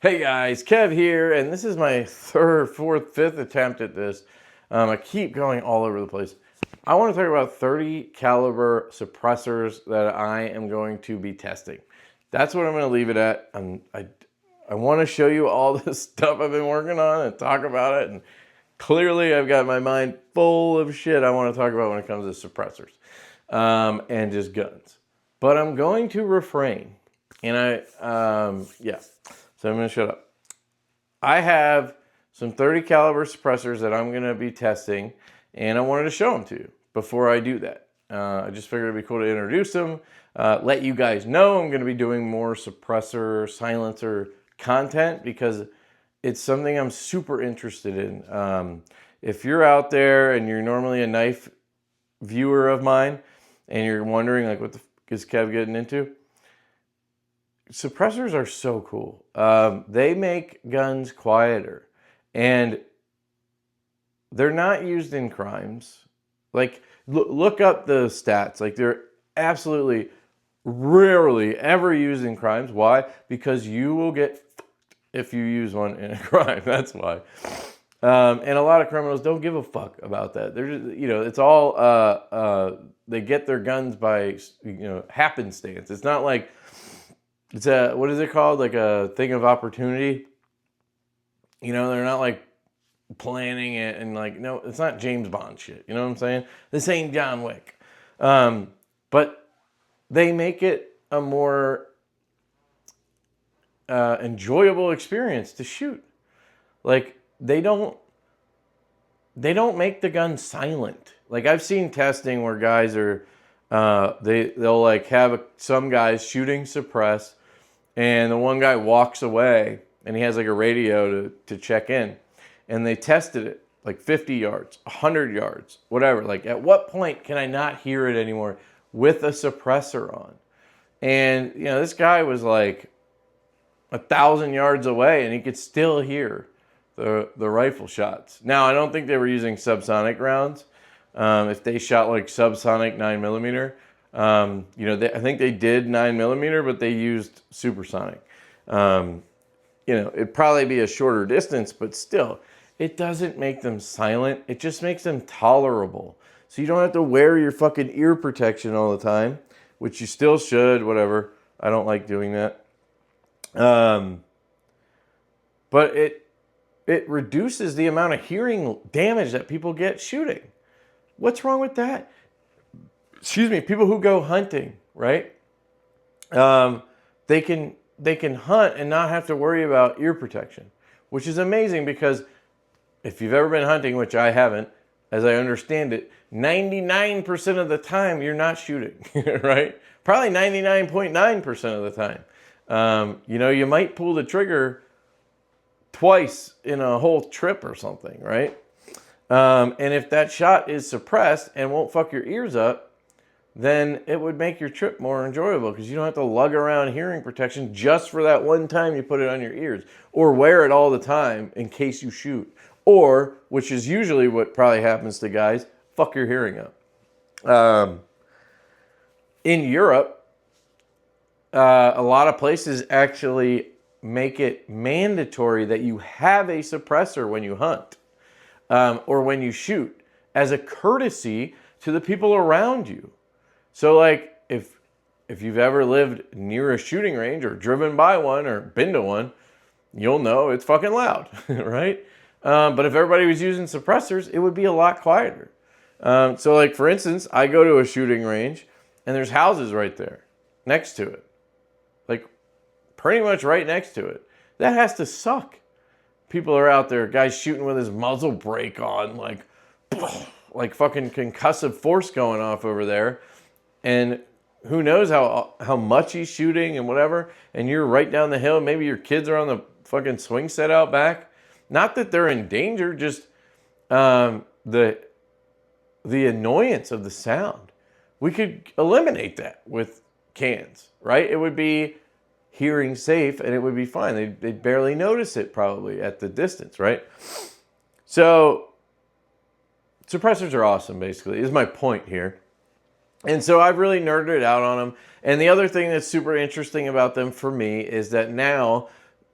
Hey guys, Kev here, and this is my third, fourth, fifth attempt at this. I keep going all over the place. I want to talk about 30 caliber suppressors that I am going to be testing. That's what I'm going to leave it at. I want to show you all this stuff I've been working on and talk about it. And clearly I've got my mind full of shit I want to talk about when it comes to suppressors and just guns. But I'm going to refrain. And yeah. So I'm going to shut up. I have some 30 caliber suppressors that I'm going to be testing, and I wanted to show them to you before I do that. I just figured it'd be cool to introduce them, let you guys know I'm going to be doing more suppressor, silencer content because it's something I'm super interested in. If you're out there and you're normally a knife viewer of mine and you're wondering like what the f is Kev getting into, suppressors are so cool. They make guns quieter, and they're not used in crimes. Like, look up the stats. Like, they're absolutely rarely ever used in crimes. Why? Because you will get fucked if you use one in a crime. That's why. And a lot of criminals don't give a fuck about that. They're just, it's all they get their guns by happenstance. It's not like it's what is it called? Like a thing of opportunity. They're not like planning it and like, no, it's not James Bond shit. You know what I'm saying? This ain't John Wick. But they make it a more enjoyable experience to shoot. Like they don't make the gun silent. Like I've seen testing where guys are, they'll like have some guys shooting suppress, and the one guy walks away and he has like a radio to check in, and they tested it like 50 yards, 100 yards, whatever. Like at what point can I not hear it anymore with a suppressor on? And this guy was like 1,000 yards away and he could still hear the rifle shots. Now I don't think they were using subsonic rounds. If they shot like subsonic 9mm, I think they did 9mm, but they used supersonic. It'd probably be a shorter distance, but still, it doesn't make them silent. It just makes them tolerable. So you don't have to wear your fucking ear protection all the time, which you still should, whatever. I don't like doing that. But it reduces the amount of hearing damage that people get shooting. What's wrong with that? Excuse me, people who go hunting, right? They can hunt and not have to worry about ear protection, which is amazing because if you've ever been hunting, which I haven't, as I understand it, 99% of the time you're not shooting, right? Probably 99.9% of the time. You might pull the trigger twice in a whole trip or something, right? And if that shot is suppressed and won't fuck your ears up, then it would make your trip more enjoyable because you don't have to lug around hearing protection just for that one time you put it on your ears, or wear it all the time in case you shoot, or, which is usually what probably happens to guys, fuck your hearing up. In Europe, a lot of places actually make it mandatory that you have a suppressor when you hunt. Or when you shoot, as a courtesy to the people around you. So like if you've ever lived near a shooting range or driven by one or been to one, you'll know it's fucking loud, right? But if everybody was using suppressors, it would be a lot quieter. So like for instance, I go to a shooting range and there's houses right there next to it. Like pretty much right next to it. That has to suck. People are out there, guys shooting with his muzzle brake on, like fucking concussive force going off over there. And who knows how much he's shooting and whatever. And you're right down the hill. Maybe your kids are on the fucking swing set out back. Not that they're in danger, just the annoyance of the sound. We could eliminate that with cans, right? It would be hearing safe and it would be fine. They'd barely notice it probably at the distance, right? So suppressors are awesome, basically, is my point here. And so I've really nerded out on them. And the other thing that's super interesting about them for me is that now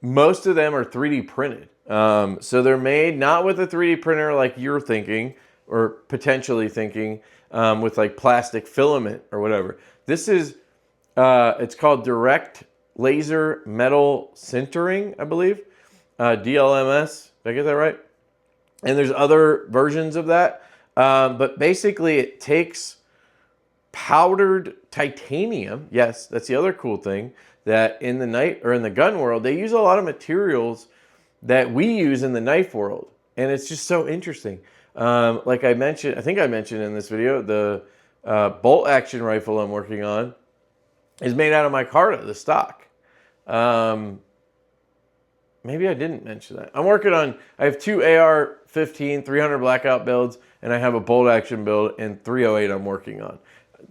most of them are 3D printed. So they're made not with a 3D printer like you're thinking or potentially thinking with like plastic filament or whatever. This is, it's called direct laser metal sintering, I believe. DLMS, did I get that right? And there's other versions of that. But basically it takes powdered titanium. Yes, that's the other cool thing, that in the knife or in the gun world, they use a lot of materials that we use in the knife world. And it's just so interesting. Like I mentioned, I think I mentioned in this video, the bolt action rifle I'm working on is made out of micarta, the stock. Maybe I didn't mention that. I'm working on, I have two AR15 300 blackout builds, and I have a bolt action build and 308 I'm working on.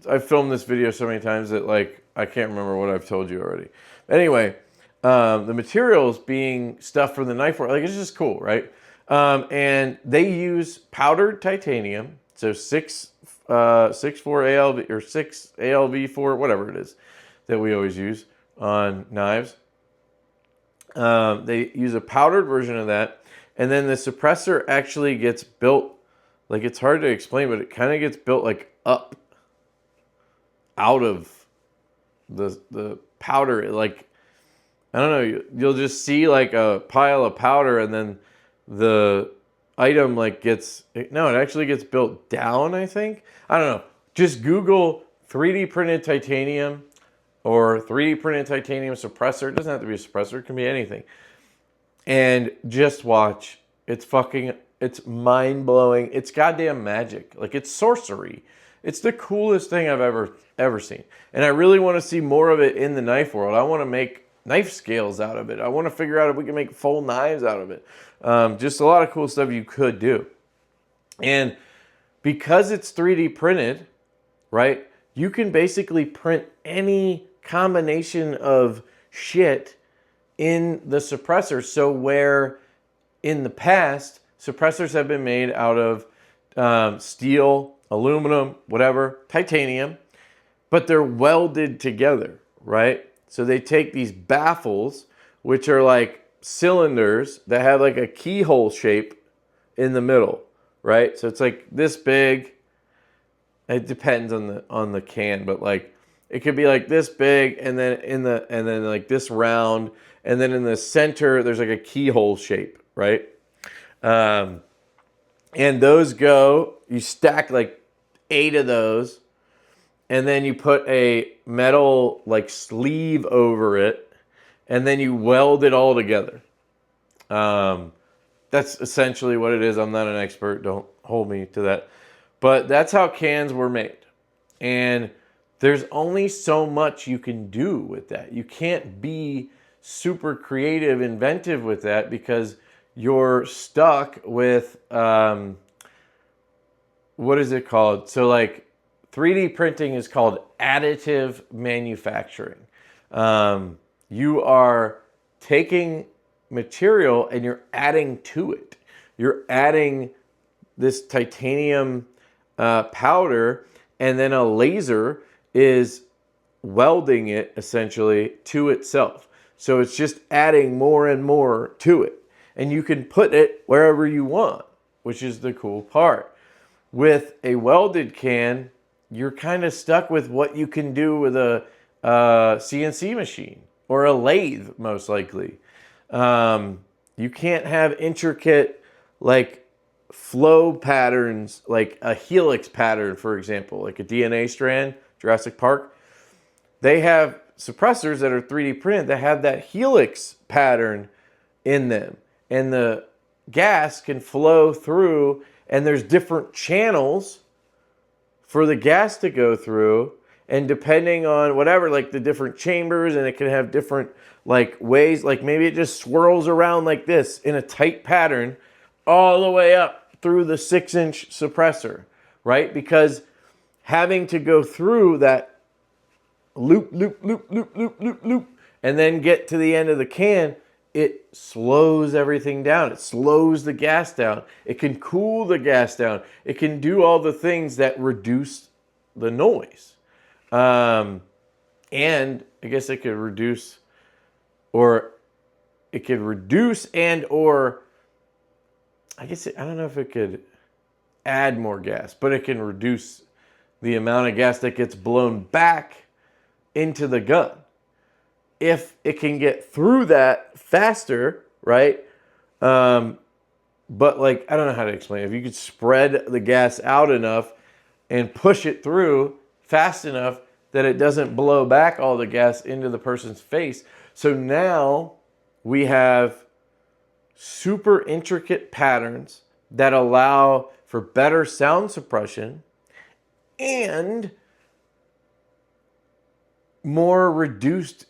I've filmed this video so many times that like, I can't remember what I've told you already. Anyway, the materials being stuff from the knife world, like it's just cool, right? And they use powdered titanium, so 6.4 ALV or 6 ALV4, whatever it is that we always use on knives. They use a powdered version of that, and then the suppressor actually gets built, like it's hard to explain, but it kind of gets built like up out of the powder. Like, I don't know, you'll just see like a pile of powder, and then the item like gets, no, it actually gets built down, I think. I don't know. Just Google 3D printed titanium or 3D printed titanium suppressor. It doesn't have to be a suppressor. It can be anything. And just watch. It's fucking, it's mind-blowing. It's goddamn magic. Like, it's sorcery. It's the coolest thing I've ever seen. And I really want to see more of it in the knife world. I want to make knife scales out of it. I want to figure out if we can make full knives out of it. Just a lot of cool stuff you could do. And because it's 3D printed, right, you can basically print any combination of shit in the suppressor. So where in the past, suppressors have been made out of steel, aluminum, whatever, titanium, but they're welded together, right? So they take these baffles, which are like cylinders that have like a keyhole shape in the middle, right? So it's like this big. It depends on the can, but like it could be like this big, and then like this round, and then in the center there's like a keyhole shape, right? And those go, you stack like 8 of those, and then you put a metal like sleeve over it, and then you weld it all together. That's essentially what it is. I'm not an expert. Don't hold me to that. But that's how cans were made. And there's only so much you can do with that. You can't be super creative, inventive with that, because you're stuck with, what is it called? So like 3D printing is called additive manufacturing. You are taking material and you're adding to it. You're adding this titanium powder, and then a laser is welding it essentially to itself. So it's just adding more and more to it. And you can put it wherever you want, which is the cool part. With a welded can, you're kind of stuck with what you can do with a CNC machine or a lathe, most likely. You can't have intricate, like, flow patterns, like a helix pattern, for example, like a DNA strand, Jurassic Park. They have suppressors that are 3D printed that have that helix pattern in them. And the gas can flow through, and there's different channels for the gas to go through. And depending on whatever, like the different chambers, and it can have different like ways, like maybe it just swirls around like this in a tight pattern all the way up through the 6-inch suppressor, right? Because having to go through that loop, and then get to the end of the can, it slows everything down. It slows the gas down. It can cool the gas down. It can do all the things that reduce the noise. And I guess it could reduce or it could reduce and or, I guess, I don't know if it could add more gas, but it can reduce the amount of gas that gets blown back into the gun. If it can get through that faster, right? But like, I don't know how to explain it. If you could spread the gas out enough and push it through fast enough that it doesn't blow back all the gas into the person's face. So now we have super intricate patterns that allow for better sound suppression and more reduced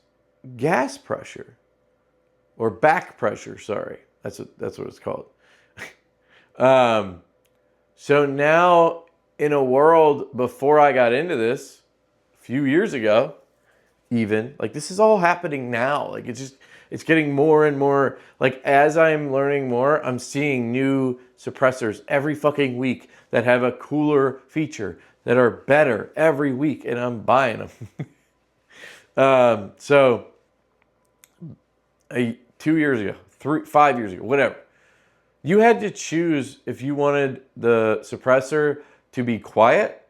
gas pressure or back pressure. Sorry, that's what it's called. So now in a world before I got into this, a few years ago, even, like, this is all happening now. Like, it's getting more and more, like, as I'm learning more, I'm seeing new suppressors every fucking week that have a cooler feature, that are better every week, and I'm buying them. So 2 years ago, 5 years ago, whatever, you had to choose if you wanted the suppressor to be quiet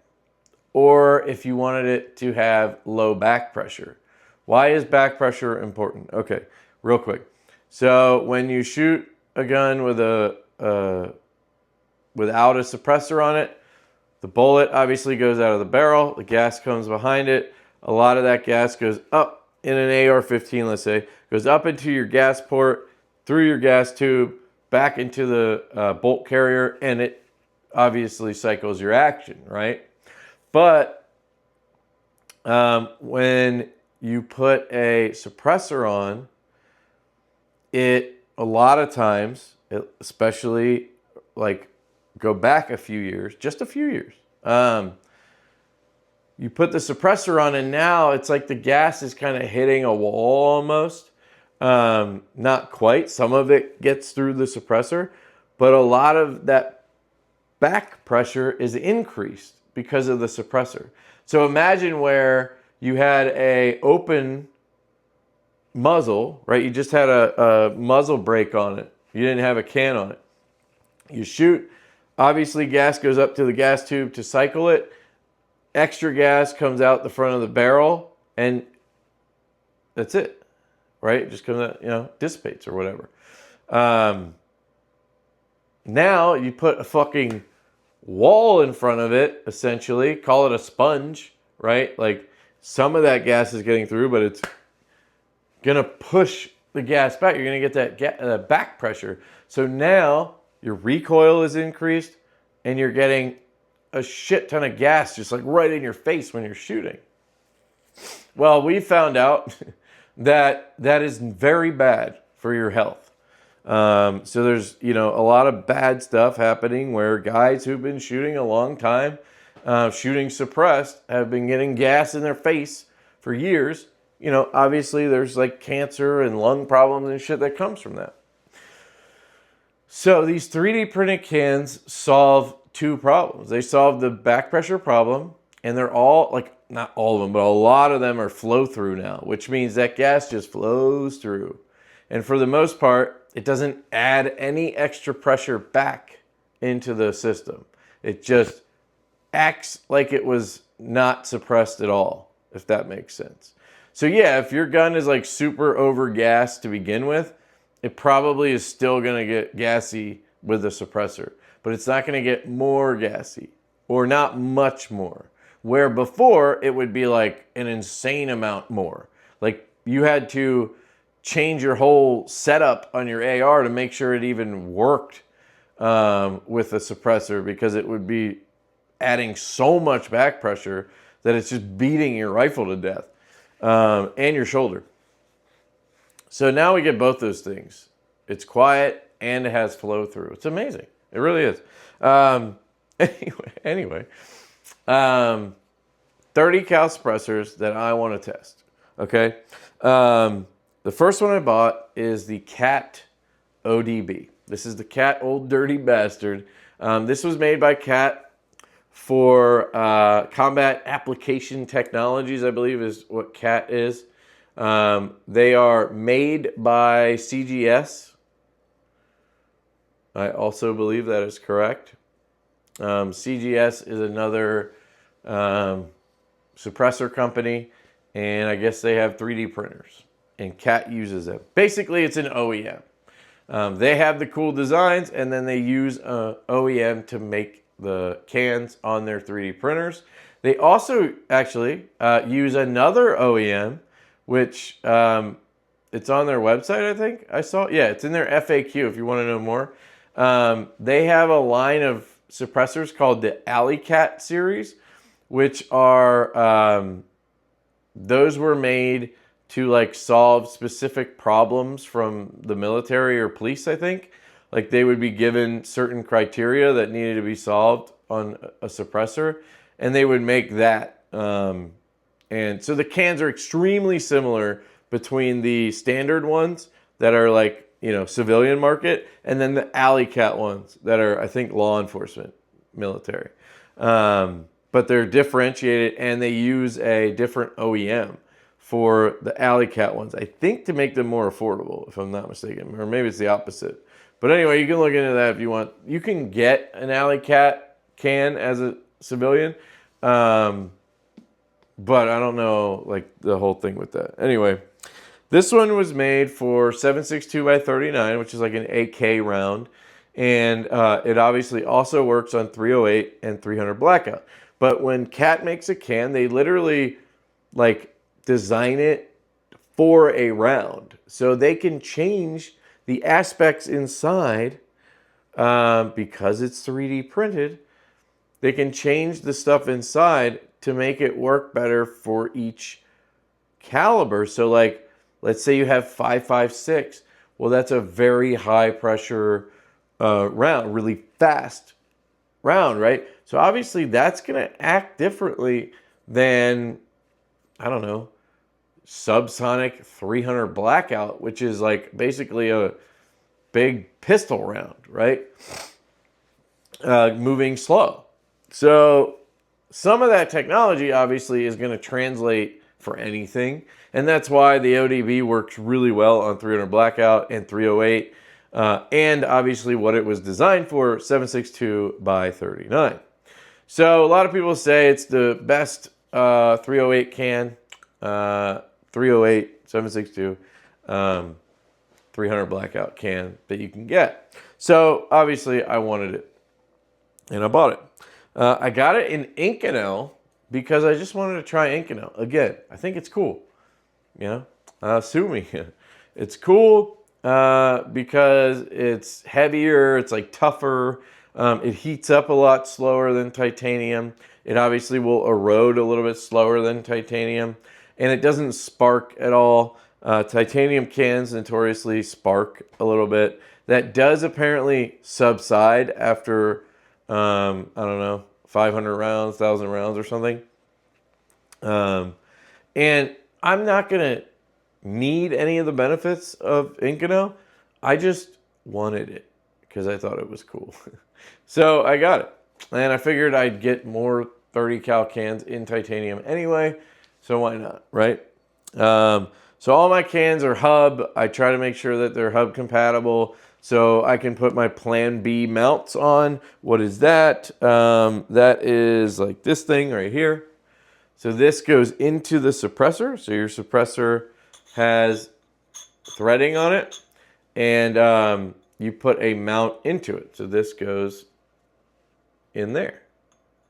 or if you wanted it to have low back pressure. Why is back pressure important? Okay, real quick. So when you shoot a gun with without a suppressor on it, the bullet obviously goes out of the barrel, the gas comes behind it. A lot of that gas goes up in an AR-15, let's say, goes up into your gas port, through your gas tube, back into the bolt carrier, and it obviously cycles your action, right? But when you put a suppressor on, it a lot of times, especially like go back a few years, just a few years, you put the suppressor on and now it's like the gas is kind of hitting a wall almost. Not quite. Some of it gets through the suppressor, but a lot of that back pressure is increased because of the suppressor. So imagine where you had a open muzzle, right? You just had a muzzle brake on it. You didn't have a can on it. You shoot, obviously gas goes up to the gas tube to cycle it. Extra gas comes out the front of the barrel, and that's it, right? It just comes out, dissipates or whatever. Now you put a fucking wall in front of it, essentially, call it a sponge, right? Like, some of that gas is getting through, but it's gonna push the gas back. You're gonna get that back pressure. So now your recoil is increased and you're getting a shit ton of gas just like right in your face when you're shooting. Well, we found out that is very bad for your health. So there's, a lot of bad stuff happening where guys who've been shooting a long time, shooting suppressed, have been getting gas in their face for years. Obviously there's like cancer and lung problems and shit that comes from that. So these 3D printed cans solve two problems. They solve the back pressure problem, and they're all, like, not all of them, but a lot of them are flow through now, which means that gas just flows through. And for the most part, it doesn't add any extra pressure back into the system. It just acts like it was not suppressed at all, if that makes sense. So yeah, if your gun is like super over gassed to begin with, it probably is still gonna get gassy with the suppressor, but it's not gonna get more gassy, or not much more. Where before, it would be like an insane amount more. Like, you had to change your whole setup on your AR to make sure it even worked with a suppressor, because it would be adding so much back pressure that it's just beating your rifle to death, and your shoulder. So now we get both those things. It's quiet and it has flow through. It's amazing. It really is. Anyway, 30 cal suppressors that I want to test. Okay. The first one I bought is the CAT ODB. This is the CAT Old Dirty Bastard. This was made by CAT for Combat Application Technologies, I believe is what CAT is. They are made by CGS. I also believe that is correct. CGS is another suppressor company, and I guess they have 3D printers, and CAT uses them. Basically, it's an OEM. They have the cool designs, and then they use OEM to make the cans on their 3D printers. They also actually use another OEM, which it's on their website, I think. I saw, yeah, it's in their FAQ if you want to know more. They have a line of suppressors called the CAT series, which are, those were made to like solve specific problems from the military or police, I think. Like they would be given certain criteria that needed to be solved on a suppressor, and they would make that. And so the cans are extremely similar between the standard ones that are like, you know, civilian market, and then the CAT ones that are, I think, law enforcement, military. But they're differentiated, and they use a different OEM for the CAT ones, I think, to make them more affordable, if I'm not mistaken. Or maybe it's the opposite. But anyway, you can look into that if you want. You can get an CAT can as a civilian, but I don't know, like, the whole thing with that. Anyway, this one was made for 7.62 by 39, which is like an AK round. And it obviously also works on 308 and 300 blackout. But when CAT makes a can, they literally like design it for a round. So they can change the aspects inside because it's 3D printed. They can change the stuff inside to make it work better for each caliber. So like, let's say you have 5.56. Well, that's a very high pressure round, really fast round, right? So obviously that's going to act differently than, I don't know, subsonic 300 blackout, which is like basically a big pistol round, right? Moving slow. So some of that technology obviously is going to translate for anything. And that's why the ODB works really well on 300 blackout and 308. And obviously what it was designed for, 7.62 by 39. So a lot of people say it's the best 308 can, 308, 7.62, 300 blackout can that you can get. So obviously I wanted it and I bought it. I got it in Inconel because I just wanted to try Inconel. Again, I think it's cool. You know, sue me. It's cool because it's heavier, it's like tougher. It heats up a lot slower than titanium. It obviously will erode a little bit slower than titanium. And it doesn't spark at all. Titanium cans notoriously spark a little bit. That does apparently subside after, I don't know, 500 rounds, 1,000 rounds or something. And I'm not going to need any of the benefits of Inconel. I just wanted it because I thought it was cool. So I got it. And I figured I'd get more 30 cal cans in titanium anyway. So why not, right? So all my cans are hub. I try to make sure that they're hub compatible so I can put my Plan B mounts on. What is that? That is like this thing right here. So this goes into the suppressor. So your suppressor has threading on it, and you put a mount into it. So this goes in there,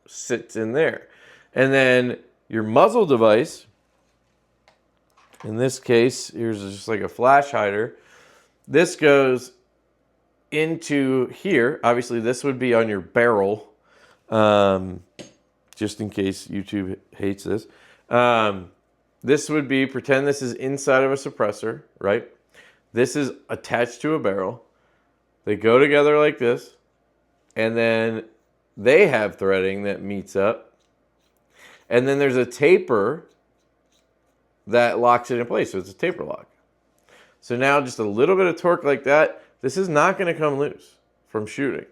sits in there. And then your muzzle device, in this case, here's just like a flash hider. This goes into here. Obviously, this would be on your barrel, just in case YouTube hates this. This would be, pretend this is inside of a suppressor, right? This is attached to a barrel. They go together like this, and then they have threading that meets up. And then there's a taper that locks it in place, so it's a taper lock. So now just a little bit of torque like that, this is not going to come loose from shooting.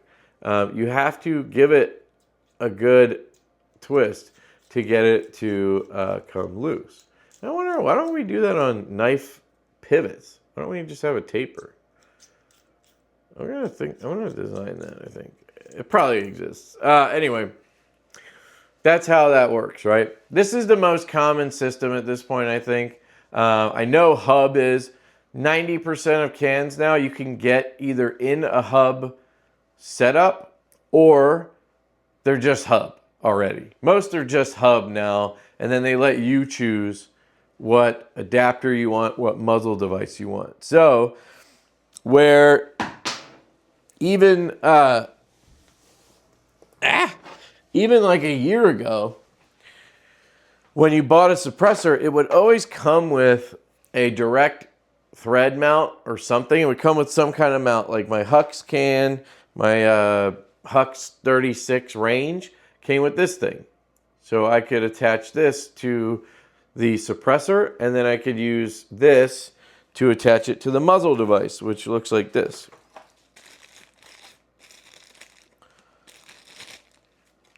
You have to give it a good twist to get it to come loose. I wonder, why don't we do that on knife pivots? Why don't we just have a taper? I'm gonna design that, I think. It probably exists. Anyway, that's how that works, right? This is the most common system at this point, I think. I know hub is 90% of cans now. You can get either in a hub setup or they're just hub already. Most are just hub now, and then they let you choose what adapter you want, what muzzle device you want. So, where even even like a year ago, when you bought a suppressor, it would always come with a direct thread mount or something. It would come with some kind of mount, like my Hux can, my Hux 36 range came with this thing. So I could attach this to the suppressor, and then I could use this to attach it to the muzzle device, which looks like this.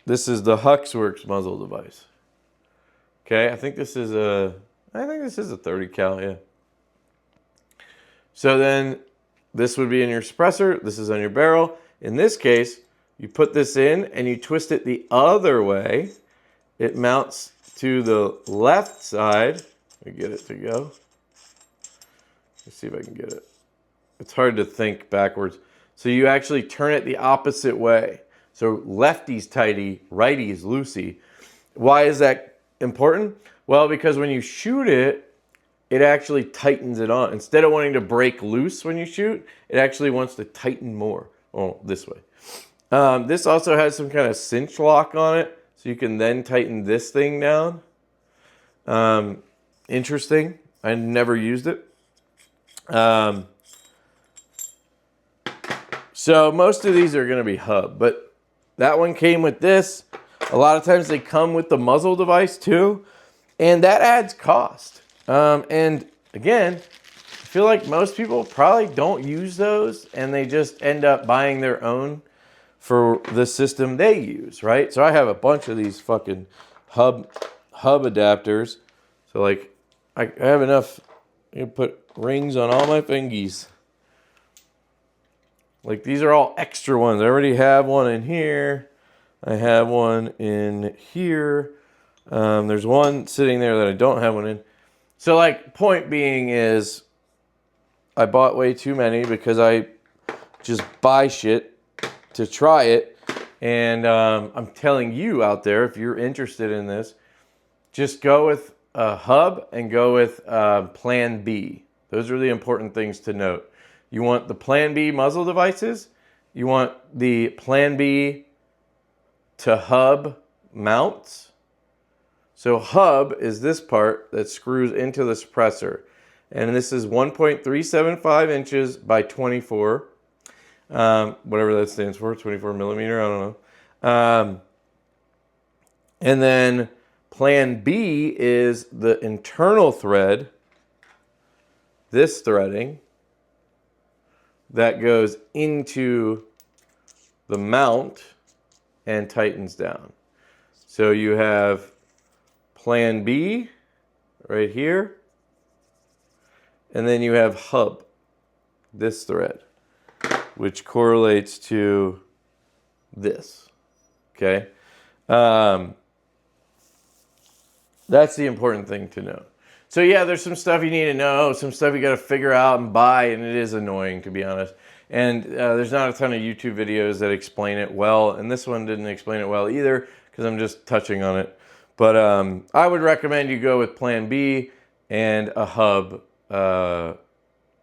This is the Huxworks muzzle device. Okay, I think this is a 30 cal, yeah. So then this would be in your suppressor, this is on your barrel. In this case, you put this in and you twist it the other way. It mounts to the left side. Let me get it to go. Let's see if I can get it. It's hard to think backwards. So you actually turn it the opposite way. So lefty's tighty, righty's loosey. Why is that important? Well, because when you shoot it, it actually tightens it on. Instead of wanting to break loose when you shoot, it actually wants to tighten more. Oh, this way. This also has some kind of cinch lock on it, so you can then tighten this thing down. Interesting. I never used it. So most of these are going to be hub, but that one came with this. A lot of times they come with the muzzle device too, and that adds cost. And again, I feel like most people probably don't use those, and they just end up buying their own for the system they use, right? So I have a bunch of these fucking hub adapters. So like, I have enough. I can put rings on all my fingies. Like these are all extra ones. I already have one in here. I have one in here. There's one sitting there that I don't have one in. So like, point being is I bought way too many because I just buy shit to try it. And I'm telling you out there, if you're interested in this, just go with a hub and go with Plan B. Those are the important things to note. You want the Plan B muzzle devices. You want the Plan B to hub mounts. So hub is this part that screws into the suppressor. And this is 1.375 inches by 24. Whatever that stands for, 24 millimeter, I don't know. And then Plan B is the internal thread, this threading, that goes into the mount and tightens down. So you have Plan B right here, and then you have hub, this thread, which correlates to this, okay? That's the important thing to know. So yeah, there's some stuff you need to know, some stuff you got to figure out and buy, and it is annoying, to be honest. And there's not a ton of YouTube videos that explain it well, and this one didn't explain it well either, because I'm just touching on it. But I would recommend you go with Plan B and a hub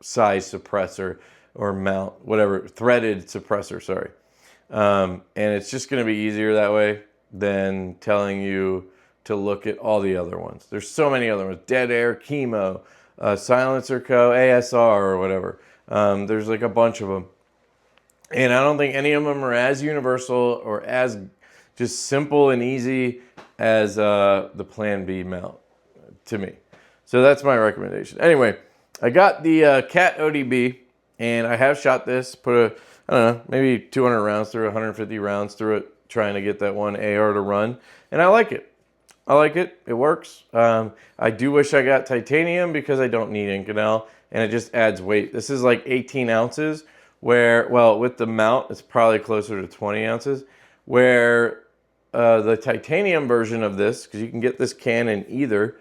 size suppressor or mount, whatever, threaded suppressor, sorry. And it's just going to be easier that way than telling you to look at all the other ones. There's so many other ones. Dead Air, Chemo, Silencer Co., ASR, or whatever. There's like a bunch of them. And I don't think any of them are as universal or as just simple and easy as the Plan B mount to me. So that's my recommendation. Anyway, I got the CAT ODB, and I have shot this, put I don't know, maybe 200 rounds through it, 150 rounds through it, trying to get that one AR to run, and I like it. I like it. It works. I do wish I got titanium because I don't need Inconel, and it just adds weight. This is like 18 ounces, where, well, with the mount, it's probably closer to 20 ounces, where the titanium version of this, because you can get this can in either,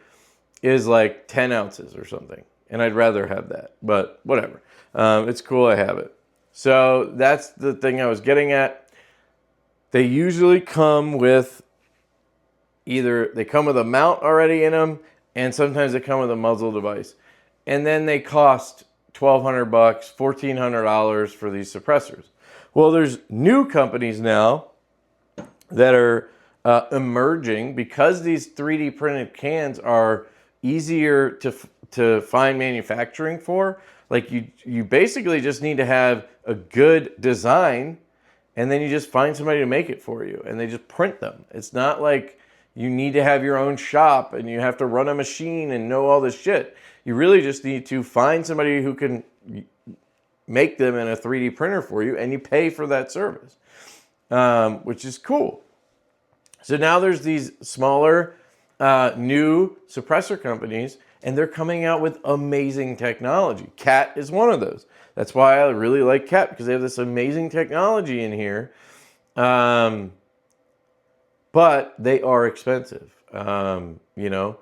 is like 10 ounces or something. And I'd rather have that, but whatever. It's cool I have it. So that's the thing I was getting at. They usually come with either, they come with a mount already in them, and sometimes they come with a muzzle device. And then they cost $1,200, $1,400 for these suppressors. Well, there's new companies now that are emerging because these 3D printed cans are easier to find manufacturing for. Like you basically just need to have a good design, and then you just find somebody to make it for you, and they just print them. It's not like you need to have your own shop and you have to run a machine and know all this shit. You really just need to find somebody who can make them in a 3D printer for you, and you pay for that service, which is cool. So now there's these smaller, new suppressor companies, and they're coming out with amazing technology. CAT is one of those. That's why I really like CAT, because they have this amazing technology in here. But they are expensive. You know,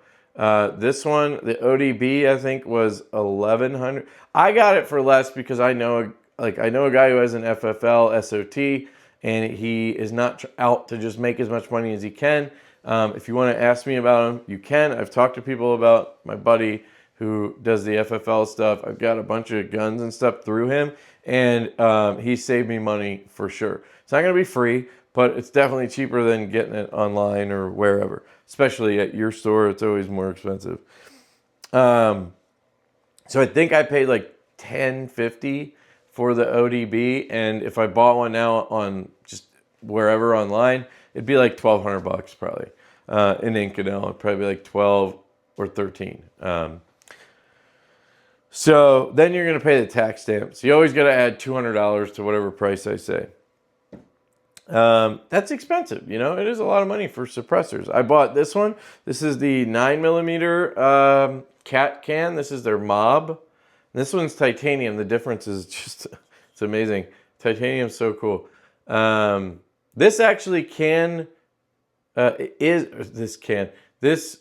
this one, the ODB, I think was $1,100. I got it for less because I know a guy who has an FFL SOT, and he is not out to just make as much money as he can. If you want to ask me about him, you can. I've talked to people about my buddy who does the FFL stuff. I've got a bunch of guns and stuff through him, and he saved me money for sure. It's not going to be free, but it's definitely cheaper than getting it online or wherever. Especially at your store, it's always more expensive. So I think I paid like $10.50 for the ODB, and if I bought one now on just wherever online, it'd be like $1,200 probably. In Inconel, it'd probably be like 12 or 13. So then you're going to pay the tax stamp. So you always got to add $200 to whatever price I say. That's expensive, you know. It is a lot of money for suppressors. I bought this one. This is the 9mm CAT can. This is their Mob. This one's titanium. The difference is just, it's amazing. Titanium's so cool. This actually this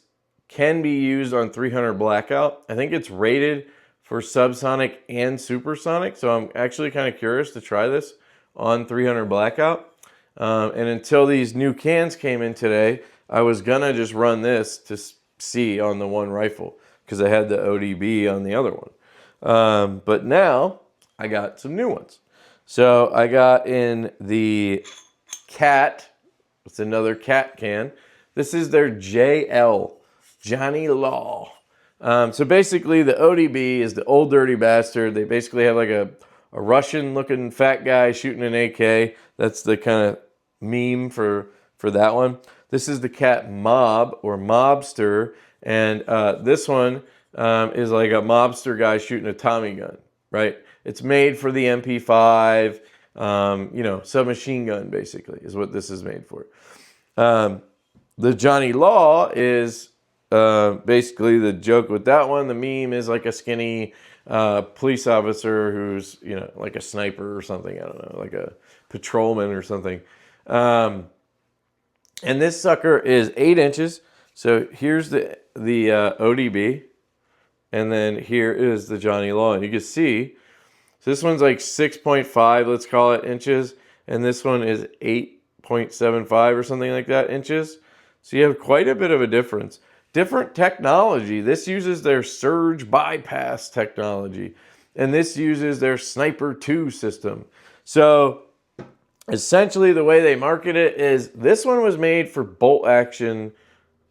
can be used on 300 blackout. I think it's rated for subsonic and supersonic, so I'm actually kind of curious to try this on 300 blackout. And until these new cans came in today, I was gonna just run this to see on the one rifle because I had the ODB on the other one. But now I got some new ones. So I got in the CAT. It's another CAT can. This is their JL, Johnny Law. So basically the ODB is the old dirty bastard. They basically have like a Russian looking fat guy shooting an AK. That's the kind of meme for that one. This is the CAT Mob or Mobster. And this one is like a mobster guy shooting a Tommy gun, right? It's made for the MP5, you know, submachine gun basically is what this is made for. The Johnny Law is basically the joke with that one. The meme is like a skinny police officer who's, you know, like a sniper or something. I don't know, like a patrolman or something. And this sucker is 8 inches. So here's the ODB, and then here is the Johnny Law. And you can see, so this one's like 6.5, let's call it, inches, and this one is 8.75 or something like that inches. So you have quite a bit of a difference. Different technology. This uses their surge bypass technology, and this uses their Sniper 2 system. So essentially the way they market it is this one was made for bolt action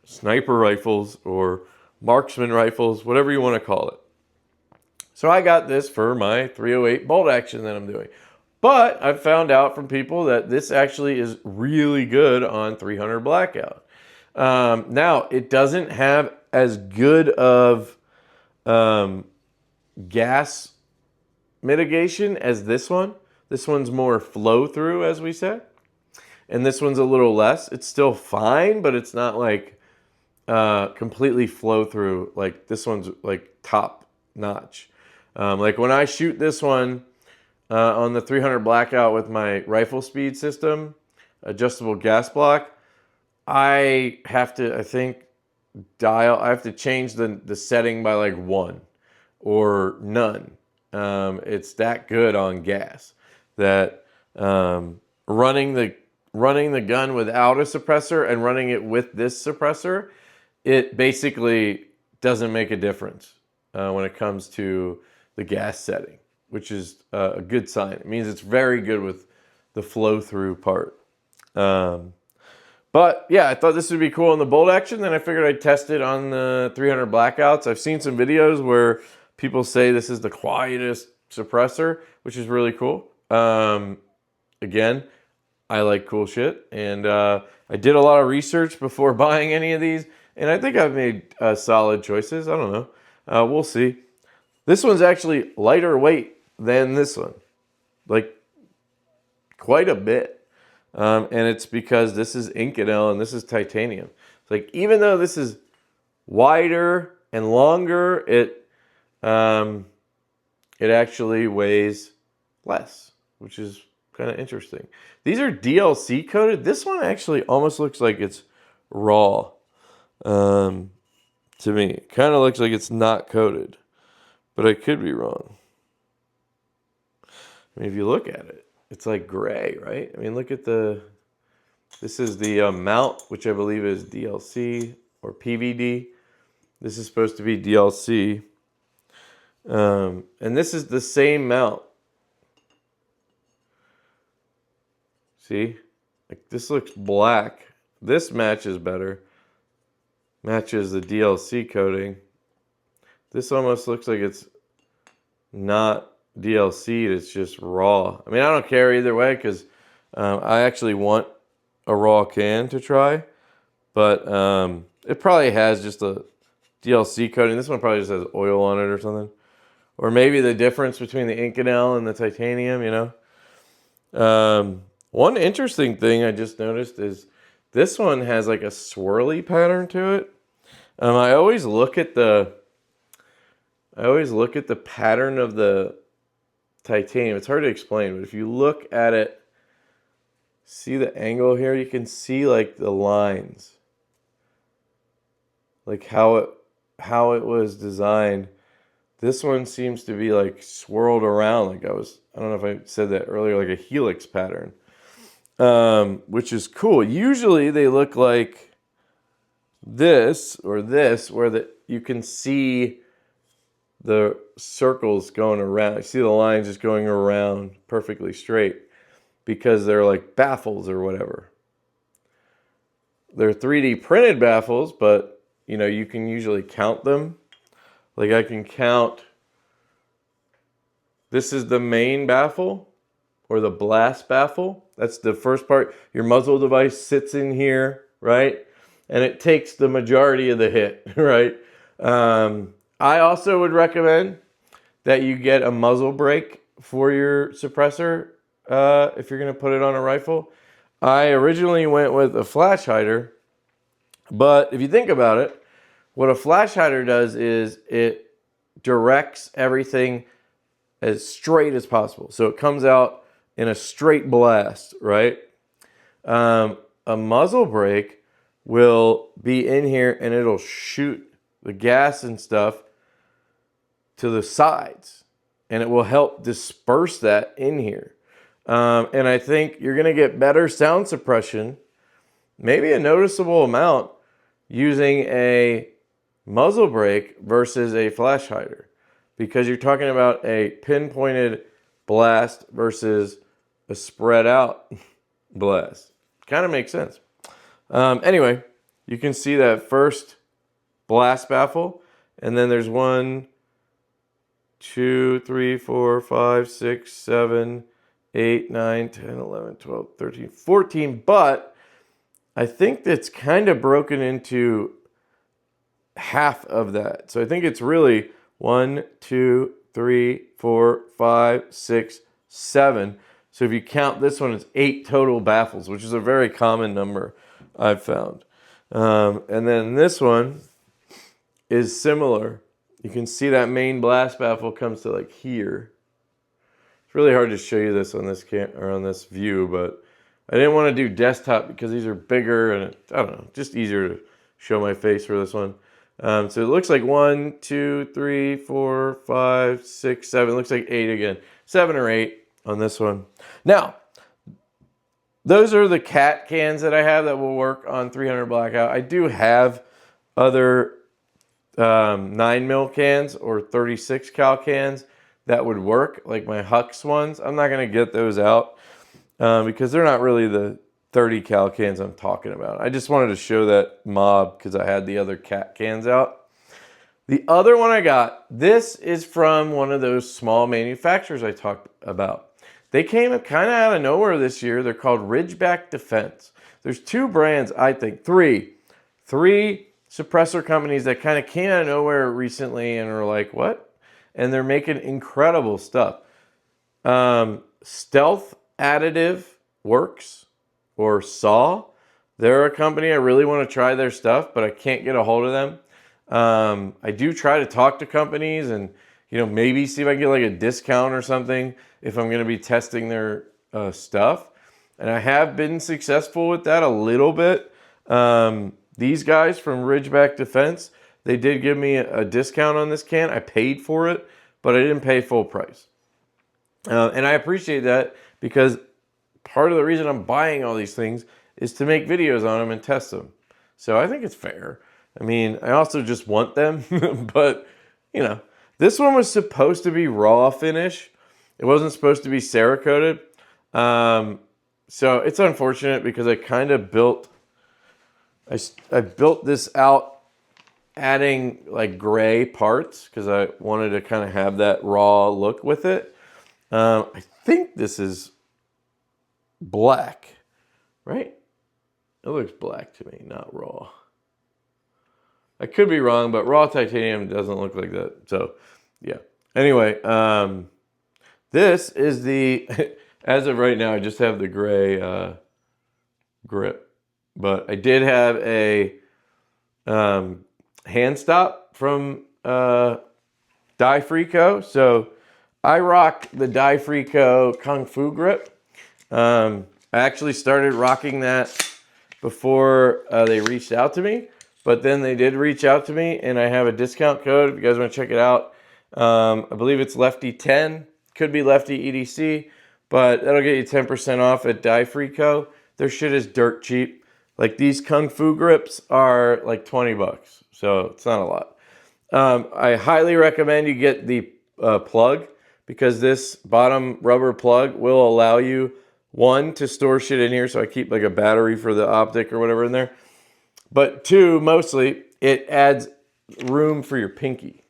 sniper rifles or marksman rifles, whatever you want to call it. So I got this for my 308 bolt action that I'm doing. But I've found out from people that this actually is really good on 300 blackout. Now, it doesn't have as good of gas mitigation as this one. This one's more flow through, as we said. And this one's a little less. It's still fine, but it's not like, completely flow through. Like this one's like top notch. Like when I shoot this one on the 300 blackout with my rifle speed system, adjustable gas block, I have to, I think, I have to change the setting by like 1 or none. It's that good on gas that running the gun without a suppressor and running it with this suppressor, it basically doesn't make a difference when it comes to the gas setting, which is a good sign. It means it's very good with the flow through part. But yeah, I thought this would be cool in the bolt action. Then I figured I'd test it on the 300 blackouts. I've seen some videos where people say this is the quietest suppressor, which is really cool. Again, I like cool shit. And I did a lot of research before buying any of these. And I think I've made solid choices. I don't know. We'll see. This one's actually lighter weight than this one. Like, quite a bit. And it's because this is Inconel and this is titanium. It's like, even though this is wider and longer, it actually weighs less, which is kind of interesting. These are DLC coated. This one actually almost looks like it's raw to me. It kind of looks like it's not coated, but I could be wrong. I mean, if you look at it, it's like gray, right? I mean, look at this is the mount, which I believe is DLC or PVD. This is supposed to be DLC. And this is the same mount. See? Like, this looks black. This matches better. Matches the DLC coating. This almost looks like it's not DLC'd, it's just raw. I mean, I don't care either way because I actually want a raw can to try. But it probably has just a DLC coating. This one probably just has oil on it or something. Or maybe the difference between the Inconel and the titanium, you know. One interesting thing I just noticed is this one has like a swirly pattern to it. I always look at the pattern of the titanium. It's hard to explain, but if you look at it, see the angle here, you can see like the lines, like how it was designed. This one seems to be like swirled around, like I don't know if I said that earlier, like a helix pattern, which is cool. Usually they look like this or this, where you can see the circles going around. I see the lines just going around perfectly straight because they're like baffles or whatever. They're 3D printed baffles, but you know, you can usually count them. Like I can count, this is the main baffle or the blast baffle. That's the first part. Your muzzle device sits in here, right? And it takes the majority of the hit, right? I also would recommend that you get a muzzle brake for your suppressor if you're going to put it on a rifle. I originally went with a flash hider, but if you think about it, what a flash hider does is it directs everything as straight as possible. So it comes out in a straight blast, right? A muzzle brake will be in here and it'll shoot the gas and stuff to the sides, and it will help disperse that in here. And I think you're going to get better sound suppression, maybe a noticeable amount, using a muzzle brake versus a flash hider, because you're talking about a pinpointed blast versus a spread out blast. Kind of makes sense. Anyway, you can see that first blast baffle, and then there's 1, 2, 3, 4, 5, 6, 7, 8, 9, 10, 11, 12, 13, 14, but I think that's kind of broken into half of that. So I think it's really 1, 2, 3, 4, 5, 6, 7. So if you count this one, it's 8 total baffles, which is a very common number I've found. And then this one is similar. You can see that main blast baffle comes to like here. It's really hard to show you this on this on this view, but I didn't want to do desktop because these are bigger and I don't know, just easier to show my face for this one. So it looks like 1, 2, 3, 4, 5, 6, 7. It looks like 8 again. 7 or 8 on this one. Now, those are the CAT cans that I have that will work on 300 blackout. I do have other 9mm cans or 36 cal cans that would work, like my Hux ones. I'm not going to get those out because they're not really the 30 cal cans I'm talking about. I just wanted to show that mob because I had the other CAT cans out. The other one I got, this is from one of those small manufacturers I talked about. They came kind of out of nowhere this year. They're called Ridgeback Defense. There's 2 brands, I think, 3 suppressor companies that kind of came out of nowhere recently and are like, what? And they're making incredible stuff. Stealth Additive Works, or SAW. They're a company I really want to try their stuff, but I can't get a hold of them. I do try to talk to companies and, you know, maybe see if I can get like a discount or something if I'm going to be testing their stuff. And I have been successful with that a little bit. These guys from Ridgeback Defense, they did give me a discount on this can. I paid for it, but I didn't pay full price. And I appreciate that because part of the reason I'm buying all these things is to make videos on them and test them. So I think it's fair. I mean, I also just want them, but you know, this one was supposed to be raw finish. It wasn't supposed to be Cerakoted. So it's unfortunate because I kind of built, I built this out adding like gray parts because I wanted to kind of have that raw look with it. I think this is black, right? It looks black to me, not raw. I could be wrong, but raw titanium doesn't look like that. So, yeah. Anyway, this is the, as of right now, I just have the gray grip. But I did have a hand stop from Divo. So I rock the Divo Kung Fu grip. I actually started rocking that before they reached out to me. But then they did reach out to me, and I have a discount code if you guys want to check it out. I believe it's Lefty10. Could be LeftyEDC, but that'll get you 10% off at Divo. Their shit is dirt cheap. Like these Kung Fu grips are like 20 bucks, so it's not a lot. I highly recommend you get the plug because this bottom rubber plug will allow you, one, to store shit in here, so I keep like a battery for the optic or whatever in there. But 2, mostly, it adds room for your pinky.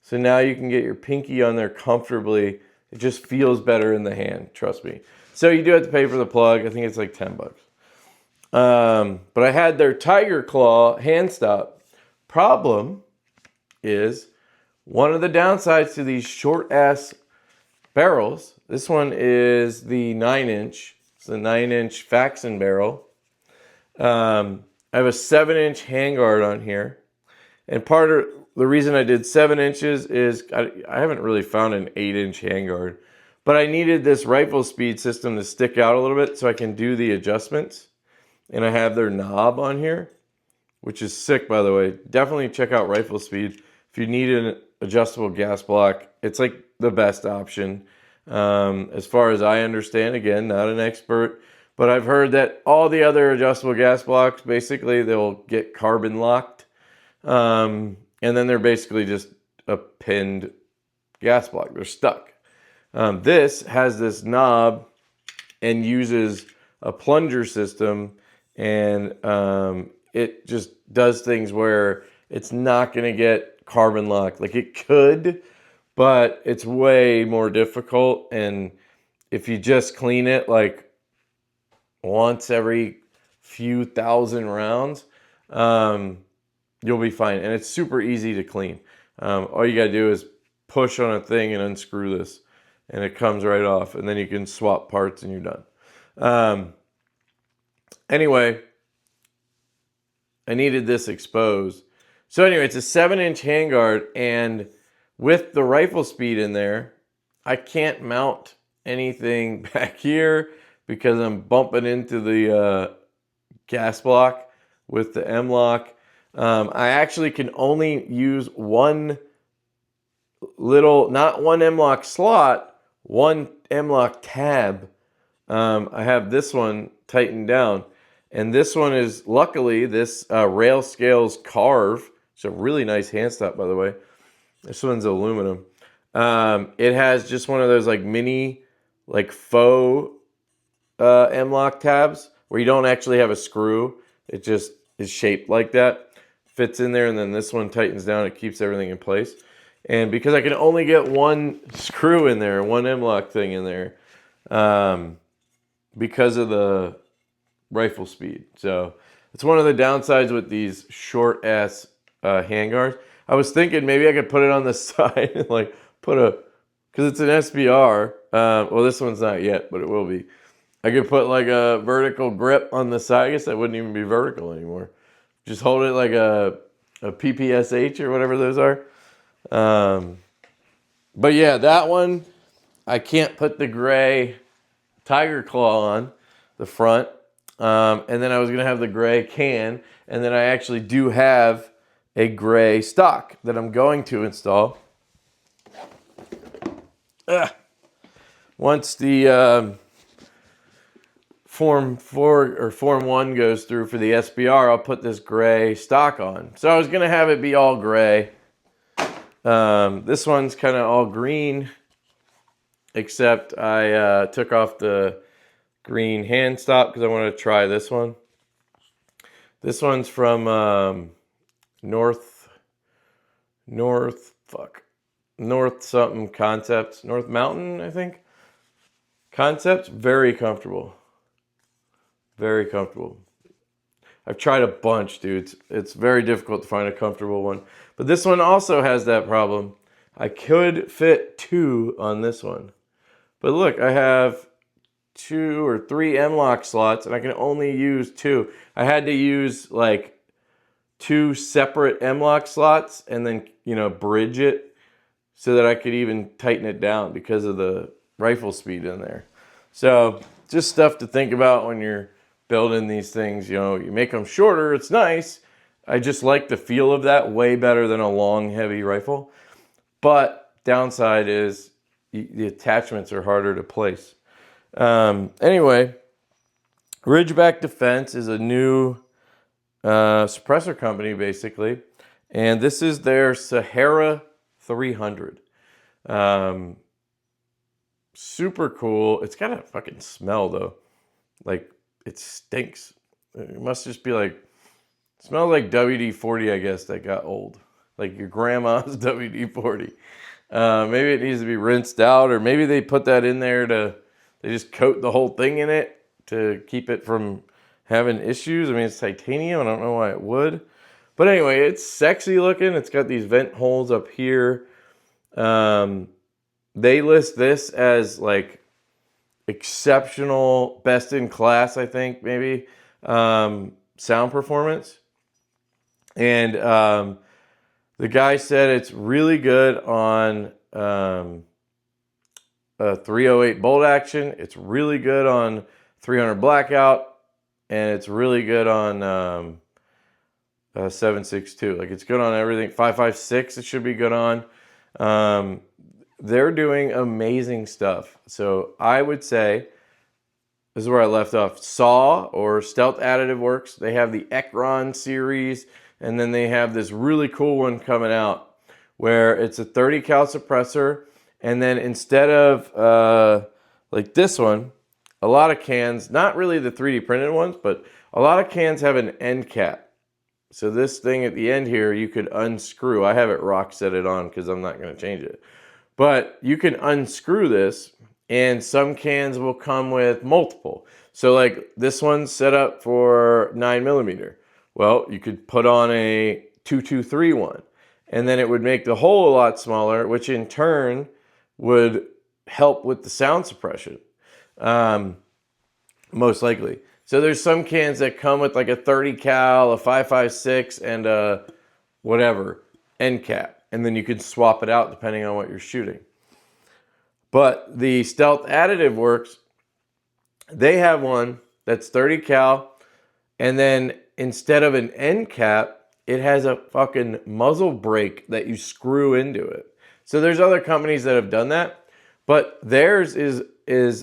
So now you can get your pinky on there comfortably. It just feels better in the hand, trust me. So you do have to pay for the plug. I think it's like 10 bucks. But I had their Tiger Claw hand stop. Problem is, one of the downsides to these short-ass barrels, this one is the 9-inch. It's the 9-inch Faxon barrel. I have a 7-inch handguard on here. And part of the reason I did 7 inches is I haven't really found an 8-inch handguard. But I needed this rifle speed system to stick out a little bit so I can do the adjustments. And I have their knob on here, which is sick, by the way. Definitely check out Rifle Speed. If you need an adjustable gas block, it's like the best option. As far as I understand, again, not an expert, but I've heard that all the other adjustable gas blocks, basically, they'll get carbon locked. And then they're basically just a pinned gas block. They're stuck. This has this knob and uses a plunger system, and it just does things where it's not going to get carbon locked. Like it could, but it's way more difficult. And if you just clean it like once every few thousand rounds, you'll be fine. And it's super easy to clean. All you got to do is push on a thing and unscrew this, and it comes right off. And then you can swap parts and you're done. Anyway, I needed this exposed. So anyway, it's a 7-inch handguard, and with the rifle speed in there, I can't mount anything back here because I'm bumping into the gas block with the M-lock. I actually can only use one little, not one M-lock slot, one M-lock tab. I have this one tightened down. And this one is, luckily, this Rail Scales Carve. It's a really nice hand stop, by the way. This one's aluminum. It has just one of those like mini, like faux M-lock tabs where you don't actually have a screw. It just is shaped like that. Fits in there, and then this one tightens down. It keeps everything in place. And because I can only get one screw in there, one M-lock thing in there, because of the rifle speed. So it's one of the downsides with these short ass handguards. I was thinking maybe I could put it on the side and like put a, because it's an SBR. Well, this one's not yet, but it will be. I could put like a vertical grip on the side. I guess that wouldn't even be vertical anymore. Just hold it like a PPSH or whatever those are. But yeah, that one, I can't put the gray Tiger Claw on the front. And then I was going to have the gray can. And then I actually do have a gray stock that I'm going to install. Once the Form 4 or Form 1 goes through for the SBR, I'll put this gray stock on. So I was going to have it be all gray. This one's kind of all green, except I took off the green hand stop because I want to try this one. This one's from North something Concepts. North Mountain, I think. Concepts, very comfortable. Very comfortable. I've tried a bunch, dudes. It's very difficult to find a comfortable one. But this one also has that problem. I could fit 2 on this one. But look, I have 2 or 3 M-lock slots, and I can only use 2. I had to use like 2 separate M-lock slots and then, you know, bridge it so that I could even tighten it down because of the rifle speed in there. So just stuff to think about when you're building these things. You know, you make them shorter, it's nice. I just like the feel of that way better than a long, heavy rifle. But downside is the attachments are harder to place. Anyway, Ridgeback Defense is a new suppressor company, basically. And this is their Sahara 300. Super cool. It's got a fucking smell, though. Like, it stinks. It must just be like, it smells like WD-40, I guess, that got old. Like your grandma's WD-40. Maybe it needs to be rinsed out, or maybe they put that in there to, they just coat the whole thing in it to keep it from having issues. I mean, it's titanium. I don't know why it would. But anyway, it's sexy looking. It's got these vent holes up here. They list this as like exceptional, best in class, I think, maybe, sound performance. And the guy said it's really good on a 308 bolt action. It's really good on 300 blackout. And it's really good on 7.62. Like, it's good on everything. 5.56 it should be good on. They're doing amazing stuff. So I would say, this is where I left off. Saw or Stealth Additive Works. They have the Ekron series, and then they have this really cool one coming out where it's a 30 cal suppressor, and then instead of like this one, a lot of cans, not really the 3D printed ones, but a lot of cans have an end cap. So this thing at the end here, you could unscrew. I have it rock set it on because I'm not going to change it. But you can unscrew this, and some cans will come with multiple. So like this one's set up for 9mm. Well, you could put on a 223 one, and then it would make the hole a lot smaller, which in turn would help with the sound suppression, most likely. So there's some cans that come with like a 30 cal, a 5.56, and a whatever end cap. And then you can swap it out depending on what you're shooting. But the Stealth Additive Works, they have one that's 30 cal, and then instead of an end cap, it has a fucking muzzle brake that you screw into it. So there's other companies that have done that, but theirs is